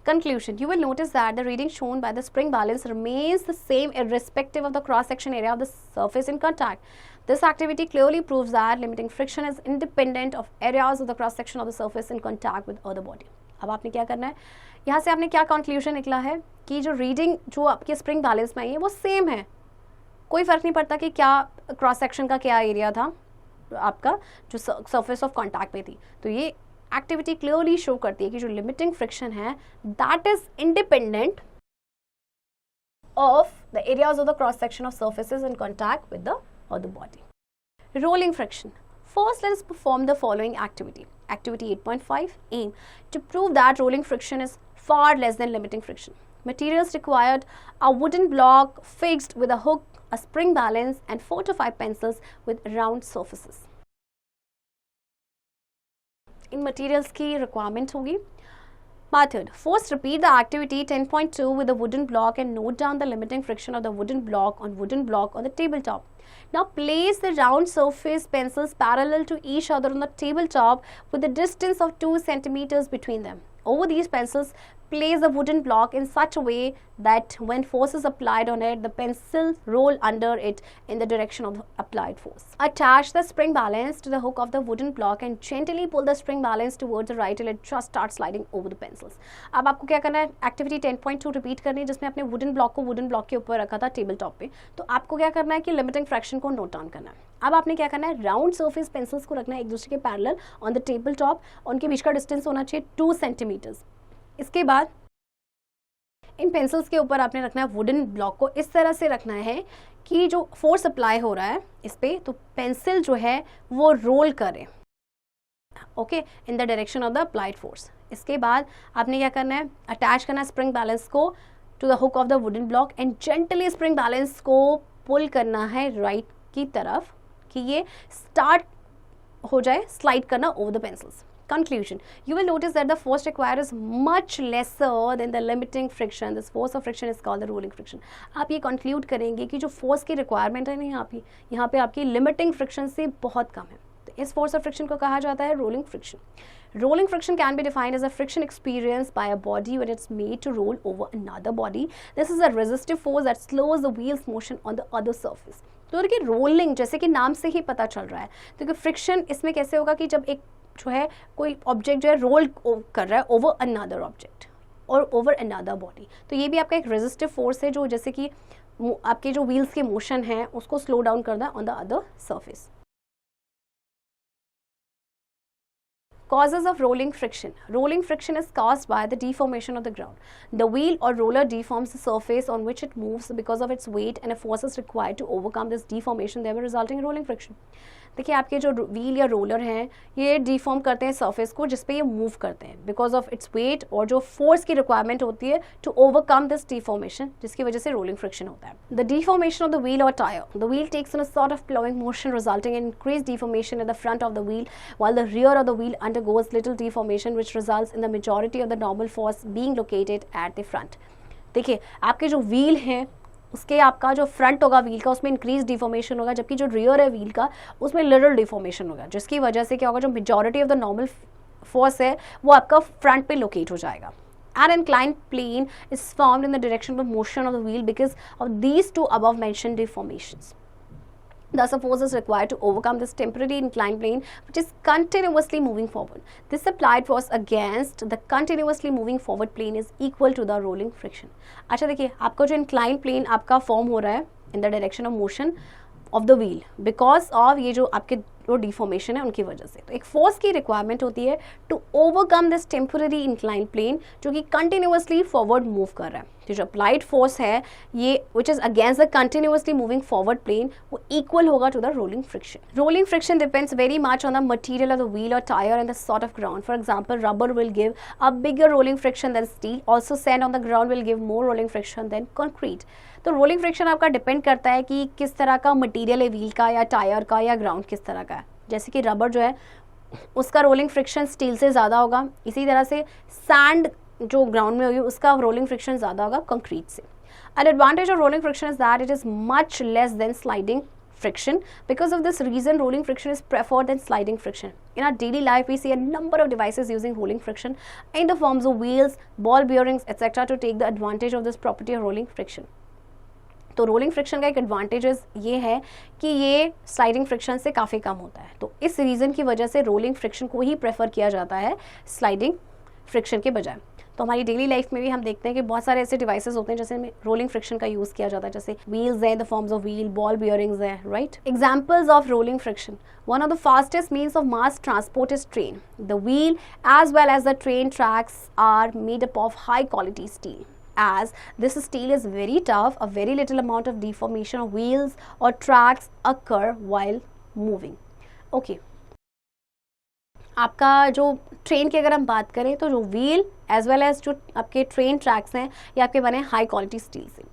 Conclusion: you will notice that the reading shown by the spring balance remains the same irrespective of the cross section area of the surface in contact. This activity clearly proves that limiting friction is independent of areas of the cross section of the surface in contact with other body. अब आपने क्या करना है, यहाँ से आपने क्या कंक्लूजन निकला है कि जो रीडिंग जो आपके स्प्रिंग बैलेंस में आई है वो सेम है कोई फ़र्क नहीं पड़ता कि क्या क्रॉस सेक्शन का क्या एरिया था आपका जो सरफेस ऑफ कॉन्टैक्ट पे थी। तो ये एक्टिविटी क्लियरली शो करती है कि जो लिमिटिंग फ्रिक्शन है that is independent of the areas of the cross section of surfaces in contact with the other body. Rolling friction. First, let us perform the following activity. Activity 8.5. Aim to prove that rolling friction is far less than limiting friction. Materials required: a wooden block fixed with a hook, a spring balance, and 4 to 5 pencils with round surfaces. In materials की requirement होगी. Method. First, repeat the activity 10.2 with the wooden block and note down the limiting friction of the wooden block on the tabletop. Now place the round surface pencils parallel to each other on the tabletop with a distance of 2 centimeters between them. Over these pencils, place the wooden block in such a way that when force is applied on it, the pencils roll under it in the direction of the applied force. Attach the spring balance to the hook of the wooden block and gently pull the spring balance towards the right till it just starts sliding over the pencils. अब आपको क्या करना है, एक्टिविटी 10.2 रिपीट करनी है जिसमें आपने वुडन ब्लॉक के ऊपर रखा था टेबल टॉप पे. तो आपको क्या करना है कि लिमिटिंग फ्रैक्शन को नोट डाउन करना है. अब आपने क्या करना है, राउंड सरफेस पेंसिल्स को रखना है एक दूसरे के parallel on the table top. उनके बीच का डिस्टेंस होना चाहिए 2 सेंटीमीटर्स. इसके बाद इन पेंसिल्स के ऊपर आपने रखना है वुडन ब्लॉक को इस तरह से रखना है कि जो फोर्स अप्लाई हो रहा है इस पे तो पेंसिल जो है वो रोल करे okay in the direction of the applied force. इसके बाद आपने क्या करना है, अटैच करना है स्प्रिंग बैलेंस को to the hook of the wooden block and gently spring balance को पुल करना है राइट की तरफ कि ये स्टार्ट हो जाए स्लाइड करना over the pencils. Conclusion. You will notice that the force required is much lesser than the limiting friction. This force of friction is called the rolling friction. आप ये conclude करेंगे कि जो force की requirement है ना यहाँ पे आपकी limiting friction से बहुत कम है. तो इस force of friction को कहा जाता है rolling friction. Rolling friction can be defined as a friction experienced by a body when it's made to roll over another body. This is a resistive force that slows the wheel's motion on the other surface. तो देखिए रोलिंग जैसे कि नाम से ही पता चल रहा है, तो फ्रिक्शन इसमें कैसे होगा कि जब एक जो है कोई ऑब्जेक्ट जो है रोल कर रहा है ओवर अनदर ऑब्जेक्ट और ओवर अनदर बॉडी, तो ये भी आपका एक रेजिस्टिव फोर्स है जो जैसे कि आपके जो व्हील्स के मोशन है उसको स्लो डाउन करता है on the other surface. Causes of rolling friction. Rolling friction is caused by the deformation of the ground. The wheel or roller deforms the surface on which it moves because of its weight and a force is required to overcome this deformation, thereby resulting in rolling friction. देखिए आपके जो व्हील या रोलर हैं ये डिफॉर्म करते हैं सरफेस को जिस पे ये मूव करते हैं बिकॉज ऑफ इट्स वेट और जो फोर्स की रिक्वायरमेंट होती है टू ओवरकम दिस डिफॉर्मेशन जिसकी वजह से रोलिंग फ्रिक्शन होता है. The deformation of the wheel और tyre. The wheel takes in a sort of ploughing motion resulting in increase deformation at the front of the wheel while the rear of the wheel undergoes little deformation which results in the majority of the normal force being located at the front. देखिए आपके जो व्हील हैं उसके आपका जो फ्रंट होगा व्हील का उसमें इंक्रीज डिफॉर्मेशन होगा जबकि जो रियर है व्हील का उसमें लिटिल डिफॉर्मेशन होगा जिसकी वजह से क्या होगा जो majority of the normal force है वो आपका फ्रंट पे लोकेट हो जाएगा. An inclined plane is formed in the direction of motion of the wheel because of these two above mentioned deformations. Thus, a force is required to overcome this temporary inclined plane which is continuously moving forward. This applied force against the continuously moving forward plane is equal to the rolling friction. अच्छा देखिए आपका जो inclined plane आपका फॉर्म हो रहा है in the direction of motion of the wheel because of ये जो आपके जो डिफॉर्मेशन है उनकी वजह से. तो एक फोर्स की रिक्वायरमेंट होती है to overcome this temporary incline plane जो कि कंटिन्यूअसली फॉरवर्ड मूव कर रहा है. तो जो अप्लाइड फोर्स है ये which is against the continuously moving forward plane वो इक्वल होगा to the rolling friction. Rolling friction depends very much on the material of the wheel और tyre and the sort of ground. For example rubber will give a bigger rolling friction than steel. Also sand on the ground will give more rolling friction than concrete. तो रोलिंग फ्रिक्शन आपका डिपेंड करता है कि किस तरह का मटीरियल है व्हील का या टायर का या ग्राउंड किस तरह का है. जैसे कि रबर जो है उसका रोलिंग फ्रिक्शन स्टील से ज़्यादा होगा, इसी तरह से सैंड जो ग्राउंड में होगी उसका रोलिंग फ्रिक्शन ज़्यादा होगा कंक्रीट से. An advantage of rolling friction is that it is much less than sliding friction. Because of this reason, rolling friction is preferred than sliding friction. In our daily life, we see a number of devices using rolling friction in the forms of wheels, ball bearings, etc. to take the advantage of this property of rolling friction. तो रोलिंग फ्रिक्शन का एक एडवांटेजेस ये है कि ये स्लाइडिंग फ्रिक्शन से काफ़ी कम होता है. तो इस रीज़न की वजह से रोलिंग फ्रिक्शन को ही प्रेफर किया जाता है स्लाइडिंग फ्रिक्शन के बजाय. तो हमारी डेली लाइफ में भी हम देखते हैं कि बहुत सारे ऐसे डिवाइसेस होते हैं जैसे में रोलिंग फ्रिक्शन का यूज़ किया जाता है, जैसे व्हील्स है, the forms of wheel, ball bearings है, right. Examples of rolling friction. One of the fastest means of mass transport is train. The wheel as well as the train tracks are made up of high quality steel. As this steel is very tough, a very little amount of deformation of wheels or tracks occur while moving. Okay. आपका जो ट्रेन की अगर हम बात करें तो जो व्हील एज वेल एज जो आपके ट्रेन ट्रैक्स हैं ये आपके बने हाई क्वालिटी स्टील से.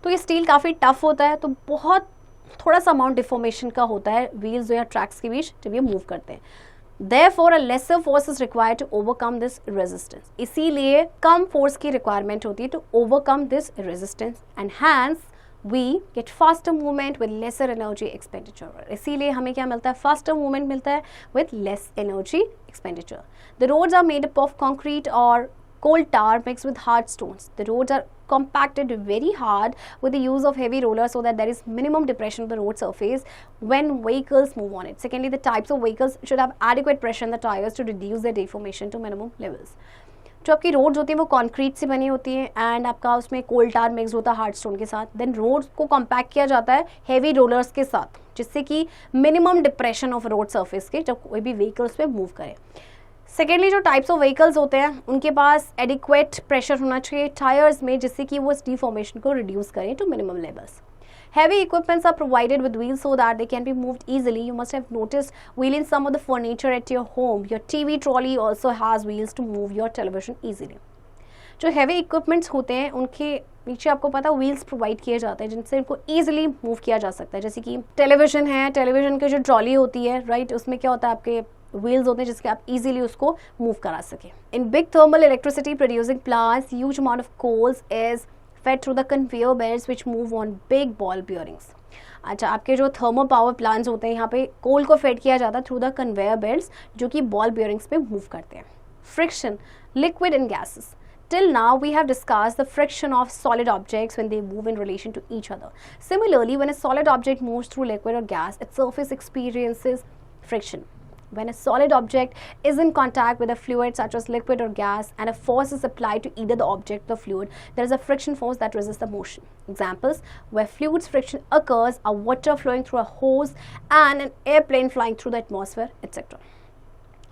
तो ये स्टील काफ़ी टफ होता है, तो बहुत थोड़ा सा अमाउंट डिफॉर्मेशन का होता है व्हील्स या ट्रैक्स के बीच जब ये मूव करते हैं. Therefore, a lesser force is required to overcome this resistance. इसीलिए कम फोर्स की रिक्वायरमेंट होती है to overcome this resistance, and hence we get faster movement with lesser energy expenditure. इसीलिए हमें क्या मिलता है, faster movement मिलता है with less energy expenditure. The roads are made up of concrete or coal tar mixed with hard stones. The roads are compacted very hard with the use of heavy rollers so that there is minimum depression of the road surface when vehicles move on it. Secondly, the types of vehicles should have adequate pressure in the tires to reduce their deformation to minimum levels. जो आपकी रोड्स होती हैं वो कंक्रीट से बनी होती हैं एंड आपका उसमें कोल टार मिक्स होता है हार्ड स्टोन के साथ. देन रोड्स को कॉम्पैक्ट किया जाता है हेवी रोलर्स के साथ जिससे कि minimum depression of road surface के जब कोई भी व्हीकल्स पे मूव करे. सेकेंडली, जो टाइप्स ऑफ व्हीकल्स होते हैं उनके पास एडिक्वेट प्रेशर होना चाहिए टायर्स में जिससे कि वो इस डिफॉर्मेशन को रिड्यूस करें to minimum levels. Heavy equipments are provided with wheels so that they can be moved easily. You must have noticed wheeling some of the furniture at your home. Your TV trolley also has wheels to move your television easily. जो हैवी इक्विपमेंट्स होते हैं उनके नीचे आपको पता व्हील्स प्रोवाइड किए जाते हैं जिनसे इनको ईजिली मूव किया जा सकता है. जैसे कि टेलीविजन है, टेलीविजन की जो ट्रॉली होती है, राइट, उसमें क्या होता है आपके व्हील्स होते हैं जिसके आप इजीली उसको मूव करा सकें. In big thermal electricity producing plants huge amount of coals is fed through the conveyor belts which move on big ball bearings. अच्छा, आपके जो थर्मल पावर प्लांट्स होते हैं यहाँ पे कोल को फेड किया जाता है थ्रू द कन्वेयर बेल्ट्स जो कि बॉल बियरिंग्स पे मूव करते हैं. Friction, liquid and gases. Till now, we have discussed the friction of solid objects when they move in relation to each other. Similarly, when a solid object moves through liquid or gas, its surface experiences friction. When a solid object is in contact with a fluid such as liquid or gas and a force is applied to either the object or fluid, there is a friction force that resists the motion. Examples where fluid's friction occurs are water flowing through a hose and an airplane flying through the atmosphere, etc.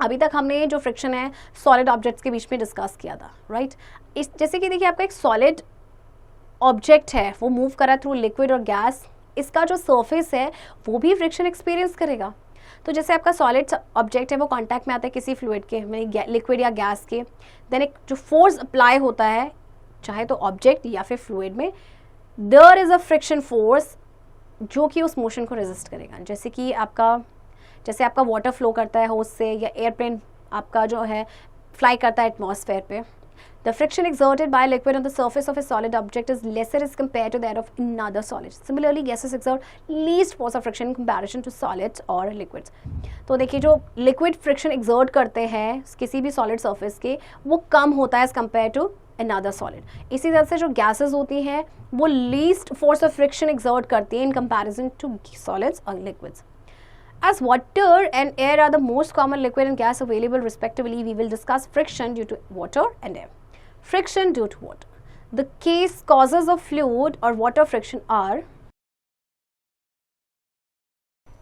अभी तक हमने जो फ्रिक्शन है सॉलिड ऑब्जेक्ट्स के बीच में डिस्कस किया था, राइट. इस जैसे कि देखिए आपका एक सॉलिड ऑब्जेक्ट है वो मूव कर रहा है थ्रू लिक्विड और गैस, इसका जो सरफेस है वो भी फ्रिक्शन एक्सपीरियंस करेगा. तो जैसे आपका सॉलिड ऑब्जेक्ट है वो कांटेक्ट में आता है किसी फ्लूइड के, लिक्विड या गैस के, देन एक जो फोर्स अप्लाई होता है चाहे तो ऑब्जेक्ट या फिर फ्लूइड में, there is a friction force जो कि उस मोशन को रेजिस्ट करेगा. जैसे आपका वाटर फ्लो करता है होज से या एयरप्लेन आपका जो है फ्लाई करता है एटमॉस्फेयर पे. The friction exerted by a liquid on the surface of a solid object is lesser as compared to that of another solid. Similarly, gases exert least force of friction in comparison to solids or liquids. तो देखिए जो liquid friction exert करते हैं किसी भी solid surface के वो कम होता है as compared to another solid. इसी तरह से जो gases होती हैं वो least force of friction exert करती हैं in comparison to solids or liquids. As water and air are the most common liquid and gas available respectively, we will discuss friction due to water and air. Friction due to water. The case causes of fluid or water friction are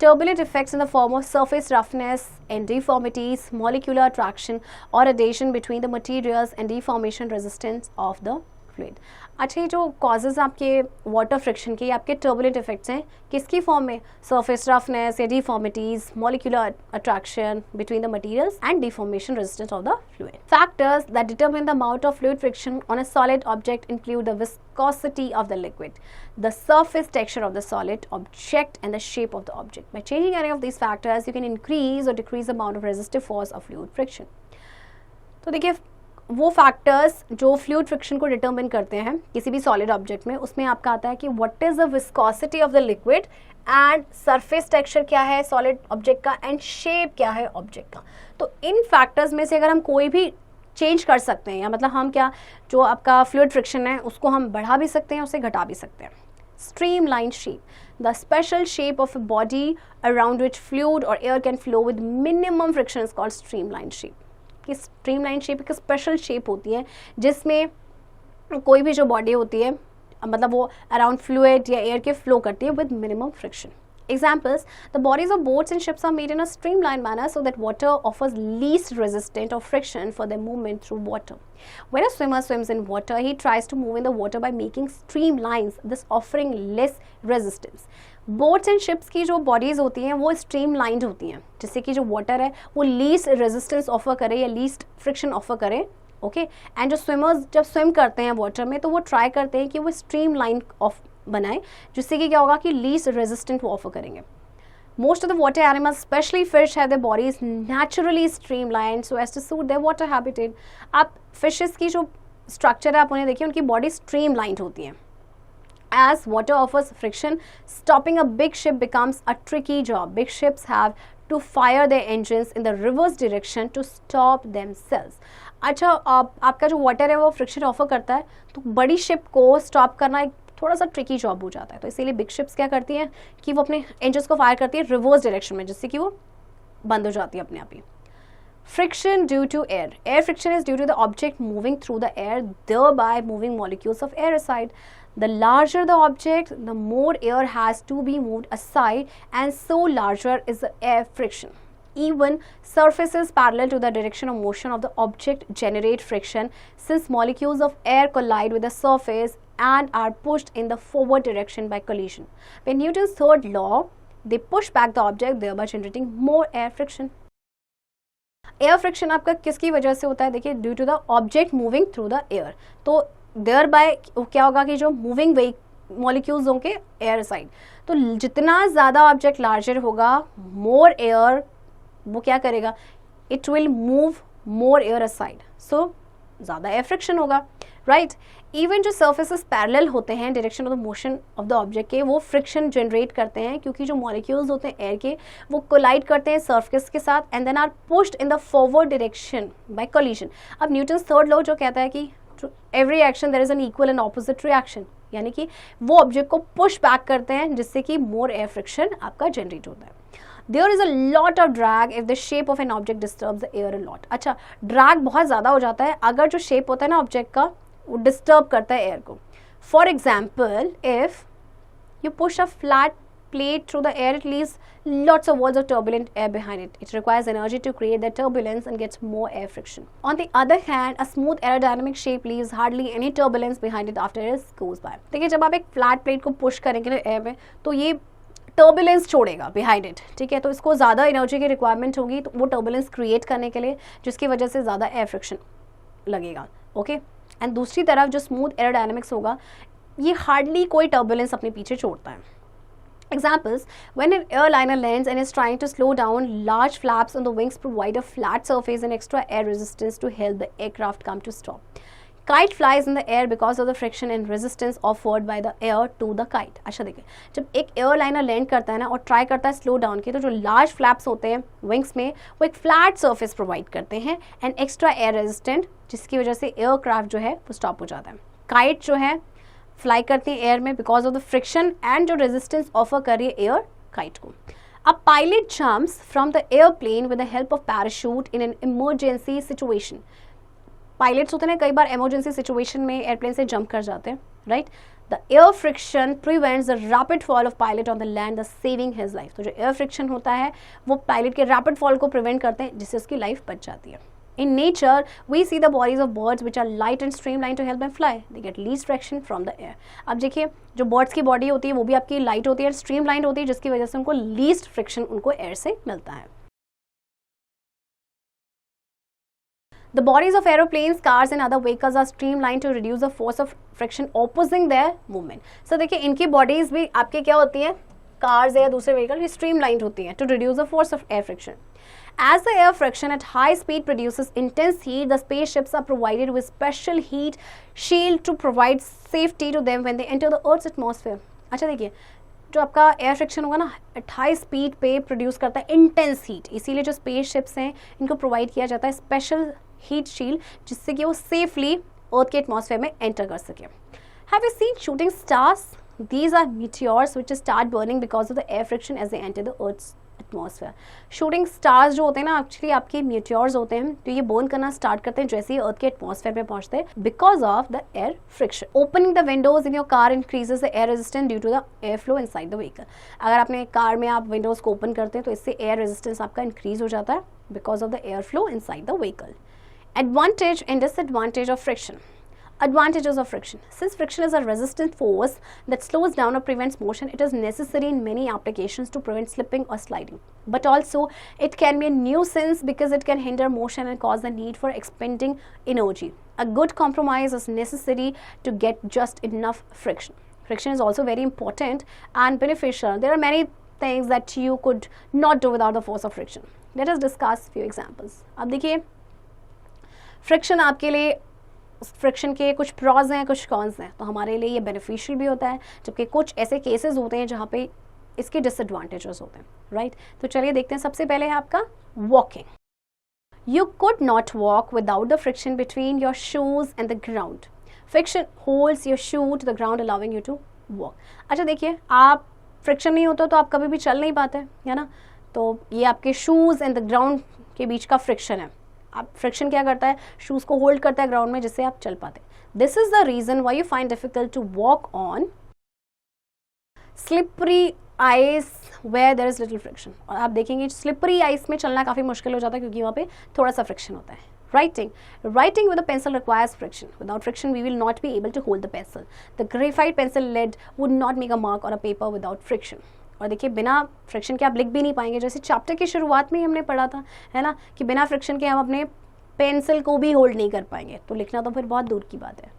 turbulent effects in the form of surface roughness and deformities, molecular attraction or adhesion between the materials and deformation resistance of the fluid. अच्छा, ये जो कॉजेज आपके वाटर फ्रिक्शन के आपके टर्बुलेंट इफेक्ट्स हैं किसकी फॉर्म में, सरफेस रफनेस या deformities, molecular attraction between the materials and deformation resistance of the fluid. Factors that determine the amount of fluid friction on a solid object include the viscosity of the liquid, the surface texture of the solid object and the shape of the object. By changing any of these factors, you can increase or decrease the amount of resistive force of fluid friction. तो देखिए वो फैक्टर्स जो फ्लूइड फ्रिक्शन को डिटरमिन करते हैं किसी भी सॉलिड ऑब्जेक्ट में, उसमें आपका आता है कि what is the viscosity of the liquid and surface texture क्या है सॉलिड ऑब्जेक्ट का एंड शेप क्या है ऑब्जेक्ट का. तो इन फैक्टर्स में से अगर हम कोई भी चेंज कर सकते हैं या मतलब हम क्या जो आपका फ्लूइड फ्रिक्शन है उसको हम बढ़ा भी सकते हैं उसे घटा भी सकते हैं. Streamlined shape, the special shape of a body around which fluid or air can flow with minimum friction is called streamlined shape. कि स्ट्रीमलाइन शेप एक स्पेशल शेप होती है जिसमें कोई भी जो बॉडी होती है मतलब वो अराउंड फ्लूइड या एयर के फ्लो करती है with minimum friction. Examples: the bodies of boats and ships are made in a streamlined manner so that water offers least resistance of friction for their movement through water. When a swimmer swims in water, he tries to move in the water by making streamlines, thus offering less resistance. Boats and ships की जो बॉडीज होती हैं वो स्ट्रीमलाइंड होती हैं, जिससे कि जो वाटर है वो लीस्ट रेजिस्टेंस ऑफर करे या लीस्ट फ्रिक्शन ऑफर करे. ओके एंड जो स्विमर्स जब स्विम करते हैं वाटर में तो वो ट्राई करते हैं कि वो स्ट्रीमलाइन ऑफ बनाए, जिससे कि क्या होगा कि लीस्ट रेजिस्टेंट वो ऑफर करेंगे. Most of the water animals specially fish have their bodies naturally streamlined so as to suit their water habitat. आप फिशेस की जो स्ट्रक्चर है आप उन्हें देखिए, उनकी बॉडी स्ट्रीमलाइंड होती है. As water offers friction, stopping a big ship becomes a tricky job. Big ships have to fire their engines in the reverse direction to stop themselves. अच्छा, आपका जो वाटर है वो फ्रिक्शन ऑफर करता है तो बड़ी शिप को स्टॉप करना एक थोड़ा सा ट्रिकी जॉब हो जाता है. तो इसीलिए बिग शिप्स क्या करती हैं कि वो अपने इंजन्स को फायर करती है रिवर्स डायरेक्शन में, जिससे कि वो बंद हो जाती है अपने आप ही. Friction due to air. Air friction is due to the object moving through the air, thereby moving molecules of air aside. The larger the object, the more air has to be moved aside, and so larger is the air friction. Even surfaces parallel to the direction of motion of the object generate friction, since molecules of air collide with the surface and are pushed in the forward direction by collision. By Newton's third law, they push back the object, thereby generating more air friction. Air friction आपका किसकी वजह से होता है? देखिए, due to the object moving through the air. तो देयर बाय क्या होगा कि जो मूविंग मॉलिक्यूल्स होंगे एयर साइड, तो जितना ज़्यादा ऑब्जेक्ट लार्जर होगा मोर एयर वो क्या करेगा, it will move more air aside, so ज़्यादा एयर फ्रिक्शन होगा, राइट. इवन जो सर्फेसेस पैरेलल होते हैं direction of the motion of the object के, वो फ्रिक्शन जनरेट करते हैं क्योंकि जो मॉलिक्यूल्स होते हैं एयर के वो कोलाइड करते हैं सर्फेस के साथ and then are pushed in the forward direction by collision. अब न्यूटन्स थर्ड लॉ जो कहता है कि every action there is an equal and opposite reaction, यानी कि वो ऑब्जेक्ट को पुश बैक करते हैं जिससे कि मोर एयर फ्रिक्शन आपका जनरेट होता है. There is a lot of drag if the shape of an object disturbs the air a lot. अच्छा, ड्रैग बहुत ज़्यादा हो जाता है अगर जो शेप होता है ना ऑब्जेक्ट का वो डिस्टर्ब करता है एयर को. For example, if you push a flat plate through the air, it leaves lots of walls of turbulent air behind it. It requires energy to create that turbulence and gets more air friction. On the other hand, a smooth aerodynamic shape leaves hardly any turbulence behind it after it goes by. देखिए, जब आप एक फ्लैट प्लेट को पुश करेंगे ना एयर में तो ये टर्बुलेंस छोड़ेगा बिहाइंड इट, ठीक है. तो इसको ज़्यादा एनर्जी की रिक्वायरमेंट होगी तो वो टर्बुलेंस क्रिएट करने के लिए, जिसकी वजह से ज़्यादा एयर फ्रिक्शन लगेगा. ओके, एंड दूसरी तरफ जो स्मूथ एरोडायनेमिक्स होगा ये हार्डली कोई टर्बुलेंस अपने पीछे छोड़ता है. Examples: when an airliner lands and is trying to slow down, large flaps on the wings provide a flat surface and extra air resistance to help the aircraft come to stop. Kite flies in the air because of the friction and resistance offered by the air to the kite. अच्छा देखिए, जब एक एयरलाइनर लैंड करता है ना और ट्राई करता है स्लो डाउन की, तो जो लार्ज फ्लैप्स होते हैं विंग्स में वो एक फ्लैट सर्फेस प्रोवाइड करते हैं एंड एक्स्ट्रा एयर रेजिस्टेंट, जिसकी वजह से एयरक्राफ्ट जो है वो स्टॉप हो जाता है. काइट जो है फ्लाई करती है एयर में because of the friction and जो रेजिस्टेंस ऑफर कर रही है एयर काइट को. A pilot jumps from the airplane with the help of parachute in an emergency situation. Pilots होते हैं कई बार इमरजेंसी सिचुएशन में एयरप्लेन से जंप कर जाते हैं, right. The air friction prevents the rapid fall of pilot on the land, the saving his life. तो जो एयर फ्रिक्शन होता है वो पायलट के रैपिड फॉल को प्रिवेंट करते हैं जिससे उसकी लाइफ बच जाती है. In nature, we see the bodies of birds which are light and streamlined to help them fly. They get least friction from the air. अब देखिए, जो birds की body होती है वो भी आपकी light होती है, streamlined होती है, जिसकी वजह से उनको least friction उनको air से मिलता है. The bodies of aeroplanes, cars and other vehicles are streamlined to reduce the force of friction opposing their movement. So देखिए, इनकी bodies भी आपके क्या होती हैं, cars या दूसरे vehicle streamlined होती हैं to reduce the force of air friction. As the air friction at high speed produces intense heat, the spaceships are provided with special heat shield to provide safety to them when they enter the Earth's atmosphere. अच्छा देखिए, जो आपका एयर फ्रिक्शन होगा ना एट हाई स्पीड पे प्रोड्यूस करता है इंटेंस हीट, इसीलिए जो स्पेस शिप्स हैं इनको प्रोवाइड किया जाता है स्पेशल हीट शील्ड जिससे कि वो सेफली अर्थ के एटमॉस्फेयर में एंटर कर सके. Have you seen shooting stars? These are meteors which start burning because of the air friction as they enter the Earth's atmosphere. Shooting stars जो होते हैं ना एक्चुअली आपके मीटियोर्स होते हैं, तो ये बर्न करना स्टार्ट करते हैं जैसे ही अर्थ के एटमॉस्फेयर में पहुंचते हैं because of the air friction. Opening the windows in your car increases the air resistance due to the air flow inside the vehicle. अगर आपने कार में आप विंडोज को ओपन करते हैं तो इससे एयर रेजिस्टेंस आपका इंक्रीज हो जाता है because of the air flow inside the vehicle. Advantage and disadvantage of friction. Advantages of friction. Since friction is a resistant force that slows down or prevents motion, it is necessary in many applications to prevent slipping or sliding. But also, it can be a nuisance because it can hinder motion and cause the need for expending energy. A good compromise is necessary to get just enough friction. Friction is also very important and beneficial. There are many things that you could not do without the force of friction. Let us discuss few examples. अब देखिए, friction आपके लिए फ्रिक्शन के कुछ प्रॉज हैं, कुछ कॉन्स हैं, तो हमारे लिए ये बेनिफिशियल भी होता है, जबकि कुछ ऐसे केसेस होते हैं जहाँ पे इसके डिसएडवांटेजेस होते हैं, राइट। तो चलिए देखते हैं। सबसे पहले है आपका walking. You could not walk without the friction between your shoes and the ground. Friction holds your shoe to the ground allowing you to walk. अच्छा देखिए, आप फ्रिक्शन नहीं होता तो आप कभी भी चल नहीं पाते, है ना। तो ये आपके शूज एंड द ग्राउंड के बीच का फ्रिक्शन है। आप फ्रिक्शन क्या करता है, शूज को होल्ड करता है ग्राउंड में जिससे आप चल पाते। This is the reason why you find difficult to walk on slippery ice where there is little friction. और आप देखेंगे स्लिपरी आइस में चलना काफी मुश्किल हो जाता है क्योंकि वहाँ पे थोड़ा सा फ्रिक्शन होता है। Writing with a pencil requires friction. Without friction, we will not be able to hold the pencil. The graphite pencil lead would not make a mark on a paper without friction. और देखिए, बिना फ्रिक्शन के आप लिख भी नहीं पाएंगे। जैसे चैप्टर की शुरुआत में ही हमने पढ़ा था, है ना, कि बिना फ्रिक्शन के हम अपने पेंसिल को भी होल्ड नहीं कर पाएंगे, तो लिखना तो फिर बहुत दूर की बात है।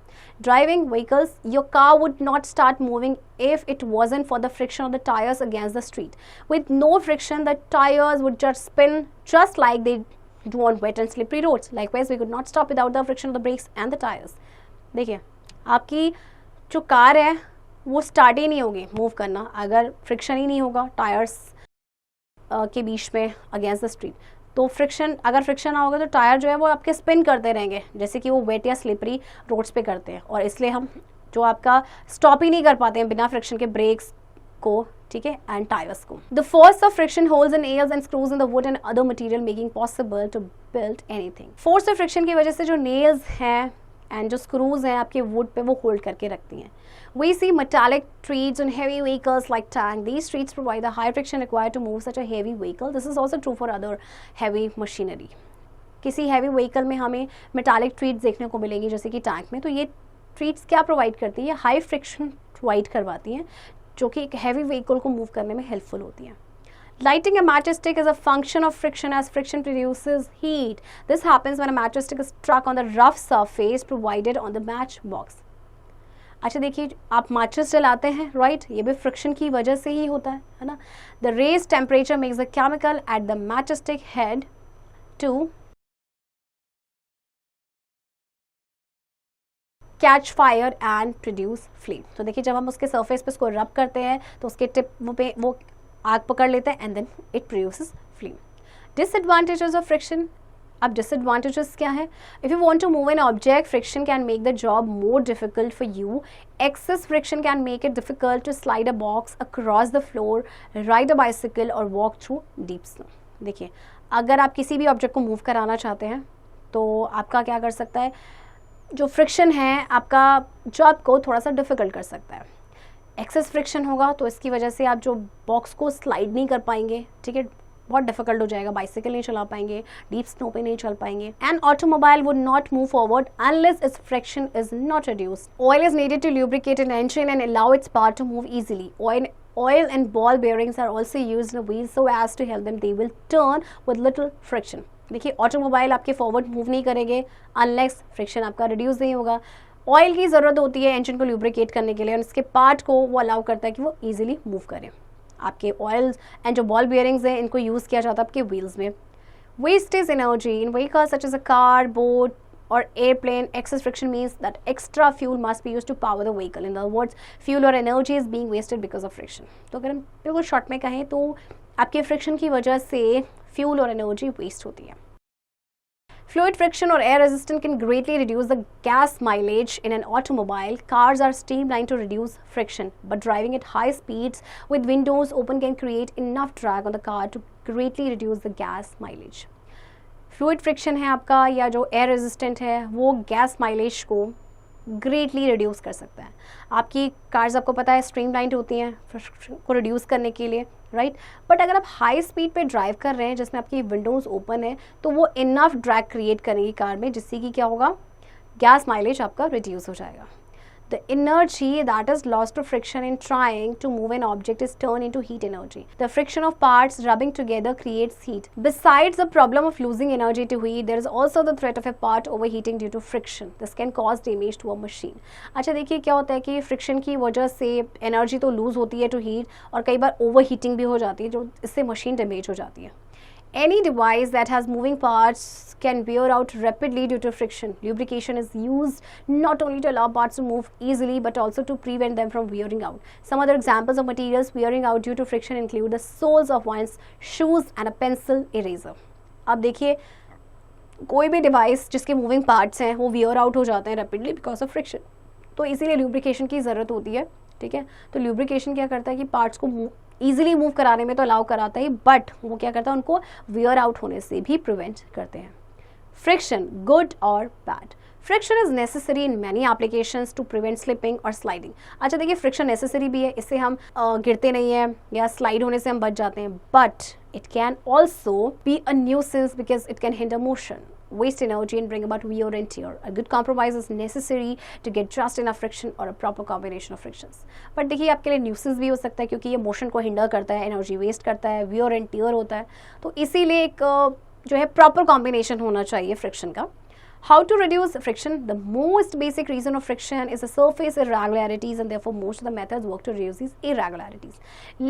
Driving vehicles, your car would not start moving if it wasn't for the friction of the tires against the street. With no friction, the tires would just spin just like they do on wet and slippery roads. Likewise, we could not stop without the friction of the brakes and the tires. देखिए, आपकी जो कार है वो स्टार्ट ही नहीं होगी मूव करना अगर फ्रिक्शन ही नहीं होगा टायर्स के बीच में अगेंस्ट द स्ट्रीट। तो फ्रिक्शन, अगर फ्रिक्शन ना होगा तो टायर जो है वो आपके स्पिन करते रहेंगे जैसे कि वो वेट या स्लिपरी रोड्स पे करते हैं, और इसलिए हम जो आपका स्टॉप ही नहीं कर पाते हैं बिना फ्रिक्शन के ब्रेक्स को, ठीक है, एंड टायर्स को। The force of friction holds in nails and screws in the wood and other material making possible to build anything. Force of friction की वजह से जो नेल्स हैं एंड जो स्क्रूज हैं आपके वुड पे वो होल्ड करके रखती हैं। We see metallic treads on heavy vehicles like tank. These treads provide the high friction required to move such a heavy vehicle. This is also true for other heavy machinery. किसी heavy vehicle में हमें metallic treads देखने को मिलेंगी जैसे कि टैंक में। तो ये treads क्या प्रोवाइड करती है, हाई फ्रिक्शन प्रोवाइड करवाती हैं जो कि एक heavy vehicle को मूव करने में हेल्पफुल होती हैं। Lighting a matchstick is a function of friction as friction produces heat. This happens when a matchstick is struck on the rough surface provided on the matchbox. अच्छा देखिए, आप माचिस जलाते हैं, राइट, ये भी फ्रिक्शन की वजह से ही होता है ना। The raise temperature makes the chemical at the matchstick head to catch fire and produce flame. तो देखिए, जब हम उसके सरफेस पे उसको रब करते हैं तो उसके टिप पे वो आग पकड़ लेते हैं and then it produces flame. Disadvantages of friction. अब डिसएडवांटेजेस क्या है? If you want to move an object, friction can make the job more difficult for you. Excess friction can make it difficult to slide a box across the floor, ride a bicycle or walk through deep snow. देखिए, अगर आप किसी भी ऑब्जेक्ट को मूव कराना चाहते हैं तो आपका क्या कर सकता है, जो फ्रिक्शन है आपका जॉब को थोड़ा सा डिफिकल्ट कर सकता है। एक्सेस फ्रिक्शन होगा तो इसकी वजह से आप जो बॉक्स को स्लाइड नहीं कर पाएंगे, ठीक है, बहुत डिफिकल्ट हो जाएगा, बाइसिकल नहीं चला पाएंगे, डीप स्नो पे नहीं चल पाएंगे। An automobile would not move forward unless its friction is not reduced. Oil is needed to lubricate an engine and allow its part to move easily. Oil and ball bearings are also used in the wheels so as to help them. They will turn with little friction. देखिए, ऑटोमोबाइल आपके फॉरवर्ड मूव नहीं करेंगे अनलेस फ्रिक्शन आपका रिड्यूस नहीं होगा। ऑयल की ज़रूरत होती है इंजन को ल्यूब्रिकेट करने के लिए और इसके पार्ट को वो अलाउ करता है कि वो ईजिली मूव करें। आपके ऑयल्स एंड जो बॉल बियरिंग्स हैं इनको यूज़ किया जाता है आपके व्हील्स में। Wastage energy in vehicles such as a car, boat or airplane. Excess friction means that extra fuel must be used to power the vehicle. In other words, fuel or energy is being wasted because of friction. तो अगर हम बिल्कुल शॉर्ट में कहें तो आपके फ्रिक्शन की वजह से फ्यूल और एनर्जी वेस्ट होती है। Fluid friction or air resistance can greatly reduce the gas mileage in an automobile. Cars are streamlined to reduce friction, but driving at high speeds with windows open can create enough drag on the car to greatly reduce the gas mileage. Fluid friction है आपका या जो एयर रेजिस्टेंट है वो गैस माइलेज को ग्रेटली रिड्यूस कर सकता है. आपकी कार्स आपको पता है स्ट्रीमलाइंड होती हैं फ्रिक्शन को रिड्यूस करने के लिए, राइट. बट अगर आप हाई स्पीड पे ड्राइव कर रहे हैं जिसमें आपकी विंडोज़ ओपन है तो वो इनफ ड्रैग क्रिएट करेंगी कार में, जिससे कि क्या होगा, गैस माइलेज आपका रिड्यूस हो जाएगा. The energy that is lost to friction in trying to move an object is turned into heat energy. The friction of parts rubbing together creates heat. Besides the problem of losing energy to heat, there is also the threat of a part overheating due to friction. This can cause damage to a machine. अच्छा देखिए क्या होता है कि फ्रिक्शन की वजह से एनर्जी तो लूज होती है टू हीट और कई बार ओवर हीटिंग भी हो जाती है, जो इससे मशीन डैमेज हो जाती है. Any device that has moving parts can wear out rapidly due to friction. Lubrication is used not only to allow parts to move easily but also to prevent them from wearing out. Some other examples of materials wearing out due to friction include the soles of one's shoes and a pencil eraser. अब देखिए कोई भी डिवाइस जिसके मूविंग पार्ट्स हैं वो वियर आउट हो जाते हैं रैपिडली बिकॉज ऑफ फ्रिक्शन, तो इसीलिए ल्यूब्रिकेशन की ज़रूरत होती है. ठीक है, तो ल्यूब्रिकेशन क्या करता है कि पार्ट्स को ईजिली मूव कराने में तो अलाउ कराता है, बट वो क्या करता है उनको वियर आउट होने से भी प्रिवेंट करते हैं. फ्रिक्शन, गुड और bad. Friction is necessary in many applications to prevent slipping और स्लाइडिंग. अच्छा देखिए फ्रिक्शन नेसेसरी भी है, इससे हम गिरते नहीं हैं या स्लाइड होने से हम बच जाते हैं, but it can also be a nuisance because it can hinder motion, waste energy and bring about wear and tear. A good compromise is necessary to get just enough friction or a proper combination of frictions. But देखिए आपके लिए न्यूसेंस भी हो सकता है क्योंकि ये मोशन को हिंडर करता है, एनर्जी वेस्ट करता है, wear and tear होता है, तो इसीलिए एक जो है प्रॉपर कॉम्बिनेशन होना चाहिए फ्रिक्शन का. How to reduce friction? The most basic reason of friction is the surface irregularities, and therefore most of the methods work to reduce these irregularities.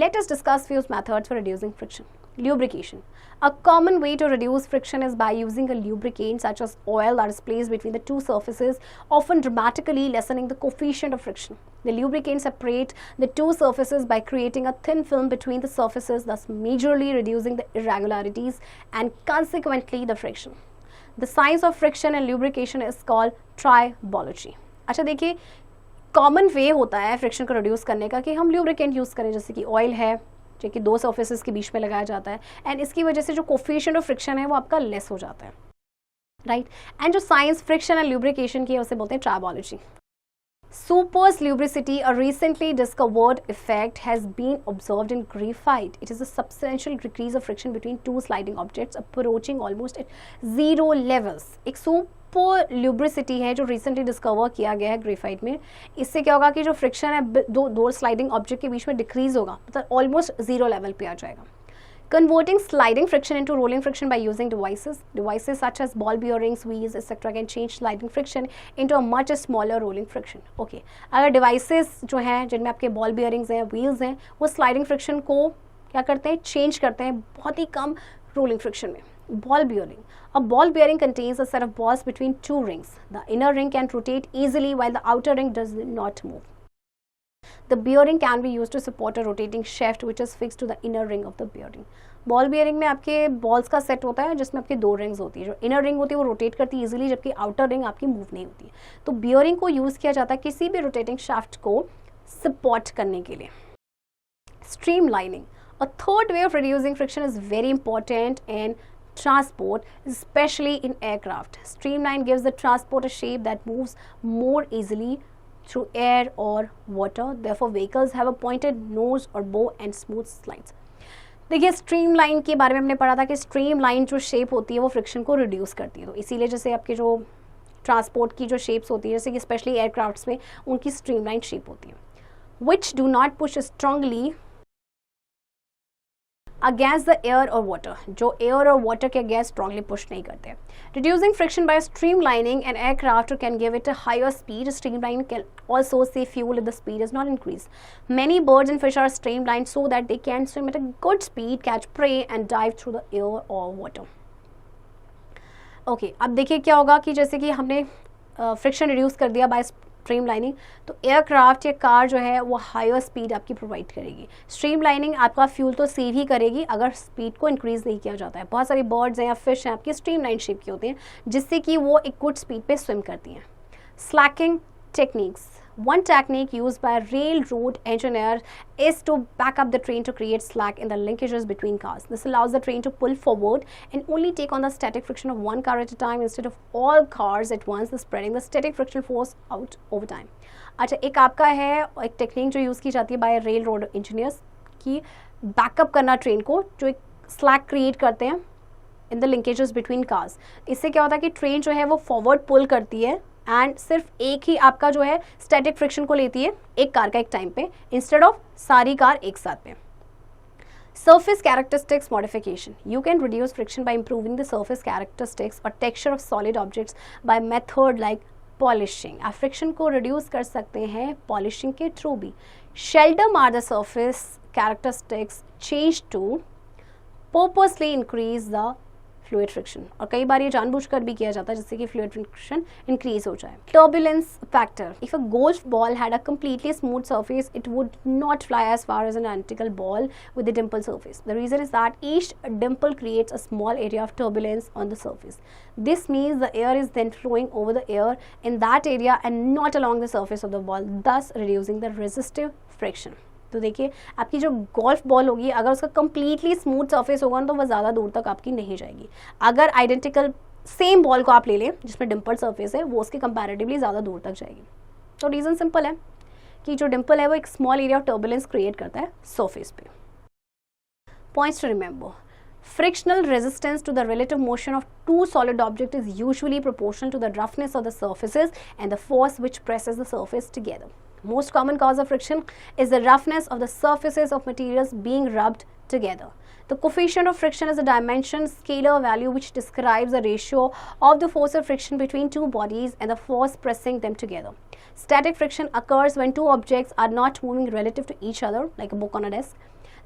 Let us discuss few methods for reducing friction. Lubrication. A common way to reduce friction is by using a lubricant such as oil that is placed between the two surfaces, often dramatically lessening the coefficient of friction. The lubricant separates the two surfaces by creating a thin film between the surfaces, thus majorly reducing the irregularities and consequently the friction. The science of friction and lubrication is called tribology. अच्छा देखिए कॉमन वे होता है फ्रिक्शन को रिड्यूस करने का कि हम ल्यूब्रिकेंट यूज़ करें, जैसे कि ऑयल है जो कि दो सर्फेसिस के बीच में लगाया जाता है, एंड इसकी वजह से जो कोफिशिएंट ऑफ फ्रिक्शन है वो आपका लेस हो जाता है, राइट. एंड जो साइंस फ्रिक्शन एंड ल्यूब्रिकेशन की है उसे बोलते हैं tribology. Super's lubricity, a recently discovered effect, has been observed in graphite. It is a substantial decrease of friction between two sliding objects approaching almost at zero levels. एक सुपर ल्यूब्रिसिटी है जो रिसेंटली डिस्कवर किया गया है ग्रेफाइट में. इससे क्या होगा कि जो फ्रिक्शन है दो स्लाइडिंग ऑब्जेक्ट के बीच में डिक्रीज होगा, मतलब ऑलमोस्ट जीरो लेवल पे आ जाएगा. Converting sliding friction into rolling friction by using devices such as ball bearings, wheels, etc. can change sliding friction into a much smaller rolling friction. Okay, अगर devices जो हैं जिनमें आपके ball bearings हैं, wheels हैं, वो sliding friction को क्या करते हैं, change करते हैं बहुत ही कम rolling friction में. Ball bearing. A ball bearing contains a set of balls between two rings. The inner ring can rotate easily while the outer ring does not move. The bearing can be used to support a rotating shaft which is fixed to the inner ring of the bearing. Ball bearing में आपके बॉल्स का सेट होता है जिसमें आपकी दो रिंग्स होती है. जो इनर रिंग होती है वो रोटेट करती है इजीली, जबकि आउटर रिंग आपकी मूव नहीं होती है. तो बियरिंग को यूज़ किया जाता है किसी भी रोटेटिंग शाफ्ट को सपोर्ट करने के लिए. Streamlining. A third way of reducing friction is very important in transport, especially in aircraft. Streamline gives the transport a shape that moves more easily through air or water. Therefore, vehicles have a pointed nose or bow and smooth slides. देखिए स्ट्रीमलाइन के बारे में हमने पढ़ा था कि स्ट्रीमलाइन जो शेप होती है वो फ्रिक्शन को रिड्यूस करती है. तो इसीलिए जैसे आपके जो ट्रांसपोर्ट की जो शेप्स होती है, जैसे कि स्पेशली एयरक्राफ्ट्स में उनकी स्ट्रीमलाइन शेप होती है. Which do not push strongly against the air और वाटर, जो एयर और वाटर के अगेंस्ट स्ट्रांगली पुश नहीं करते. Reducing friction by streamlining an aircraft can give it a higher speed. Streamline can also save fuel if the speed is not increased. Many birds and fish are streamlined so that they can swim at a good speed, catch prey and dive through the air or water. Okay, अब देखिए क्या होगा कि जैसे कि हमने फ्रिक्शन रिड्यूस कर दिया बाय स्ट्रीमलाइनिंग, तो एयरक्राफ्ट या कार जो है वो हायर स्पीड आपकी प्रोवाइड करेगी। स्ट्रीमलाइनिंग आपका फ्यूल तो सेव ही करेगी अगर स्पीड को इंक्रीज नहीं किया जाता है। बहुत सारी बर्ड्स हैं या फिश हैं आपकी स्ट्रीमलाइन शेप की होती हैं जिससे कि वो एक गुड स्पीड पे स्विम करती हैं। Slaking techniques, one technique used by railroad engineers is to back up the train to create slack in the linkages between cars. This allows the train to pull forward and only take on the static friction of one car at a time instead of all cars at once, thus spreading the static friction force out over time. अच्छा, एक आपका है एक टेक्निक जो यूज़ की जाती है बाय रेल रोड इंजीनियर्स की बैकअप करना ट्रेन को, जो एक स्लैक क्रिएट करते हैं in the linkages between cars. इससे क्या होता है कि ट्रेन जो है वो फॉरवर्ड पुल करती है एंड सिर्फ एक ही आपका जो है स्टैटिक फ्रिक्शन को लेती है एक कार का एक टाइम पे इंस्टेड ऑफ सारी कार एक साथ पे। Surface characteristics modification. You can reduce friction by improving the surface characteristics or texture of solid objects by method like polishing. आप फ्रिक्शन को रिड्यूस कर सकते हैं पॉलिशिंग के थ्रू भी। Seldom are the surface characteristics changed to purposely increase the fluid friction, और कई बार ये जानबूझकर भी किया जाता है जिससे कि फ्लूइड फ्रिक्शन इंक्रीज हो जाए। Turbulence factor, if a golf ball had a completely smooth surface it would not fly as far as an identical ball with a dimple surface. The reason is that each dimple creates a small area of turbulence on the surface. This means the air is then flowing over the air in that area and not along the surface of the ball, thus reducing the resistive friction. तो देखिए आपकी जो गोल्फ बॉल होगी अगर उसका कंप्लीटली स्मूथ सरफेस होगा ना तो वह ज़्यादा दूर तक आपकी नहीं जाएगी। अगर आइडेंटिकल सेम बॉल को आप ले लें जिसमें डिम्पल सरफेस है वो उसके कंपैरेटिवली ज़्यादा दूर तक जाएगी। तो रीज़न सिंपल है कि जो डिम्पल है वो एक small area of turbulence create करता है सरफेस पे। Points to remember, frictional resistance to the relative motion of two solid objects is usually proportional to the roughness of the surfaces and the force which presses the surface together. Most common cause of friction is the roughness of the surfaces of materials being rubbed together. The coefficient of friction is a dimension scalar value which describes the ratio of the force of friction between two bodies and the force pressing them together. Static friction occurs when two objects are not moving relative to each other, like a book on a desk.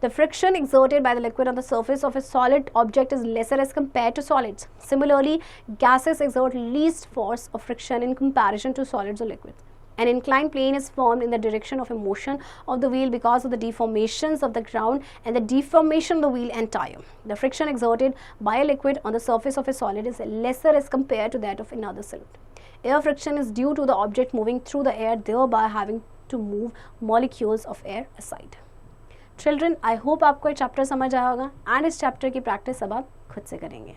The friction exerted by the liquid on the surface of a solid object is lesser as compared to solids. Similarly, gases exert least force of friction in comparison to solids or liquids. An inclined plane is formed in the direction of a motion of the wheel because of the deformations of the ground and the deformation of the wheel and tire. The friction exerted by a liquid on the surface of a solid is lesser as compared to that of another solid. Air friction is due to the object moving through the air, thereby having to move molecules of air aside. Children, I hope आपको ये चैप्टर समझ आया होगा एंड इस चैप्टर की प्रैक्टिस अब आप खुद से करेंगे।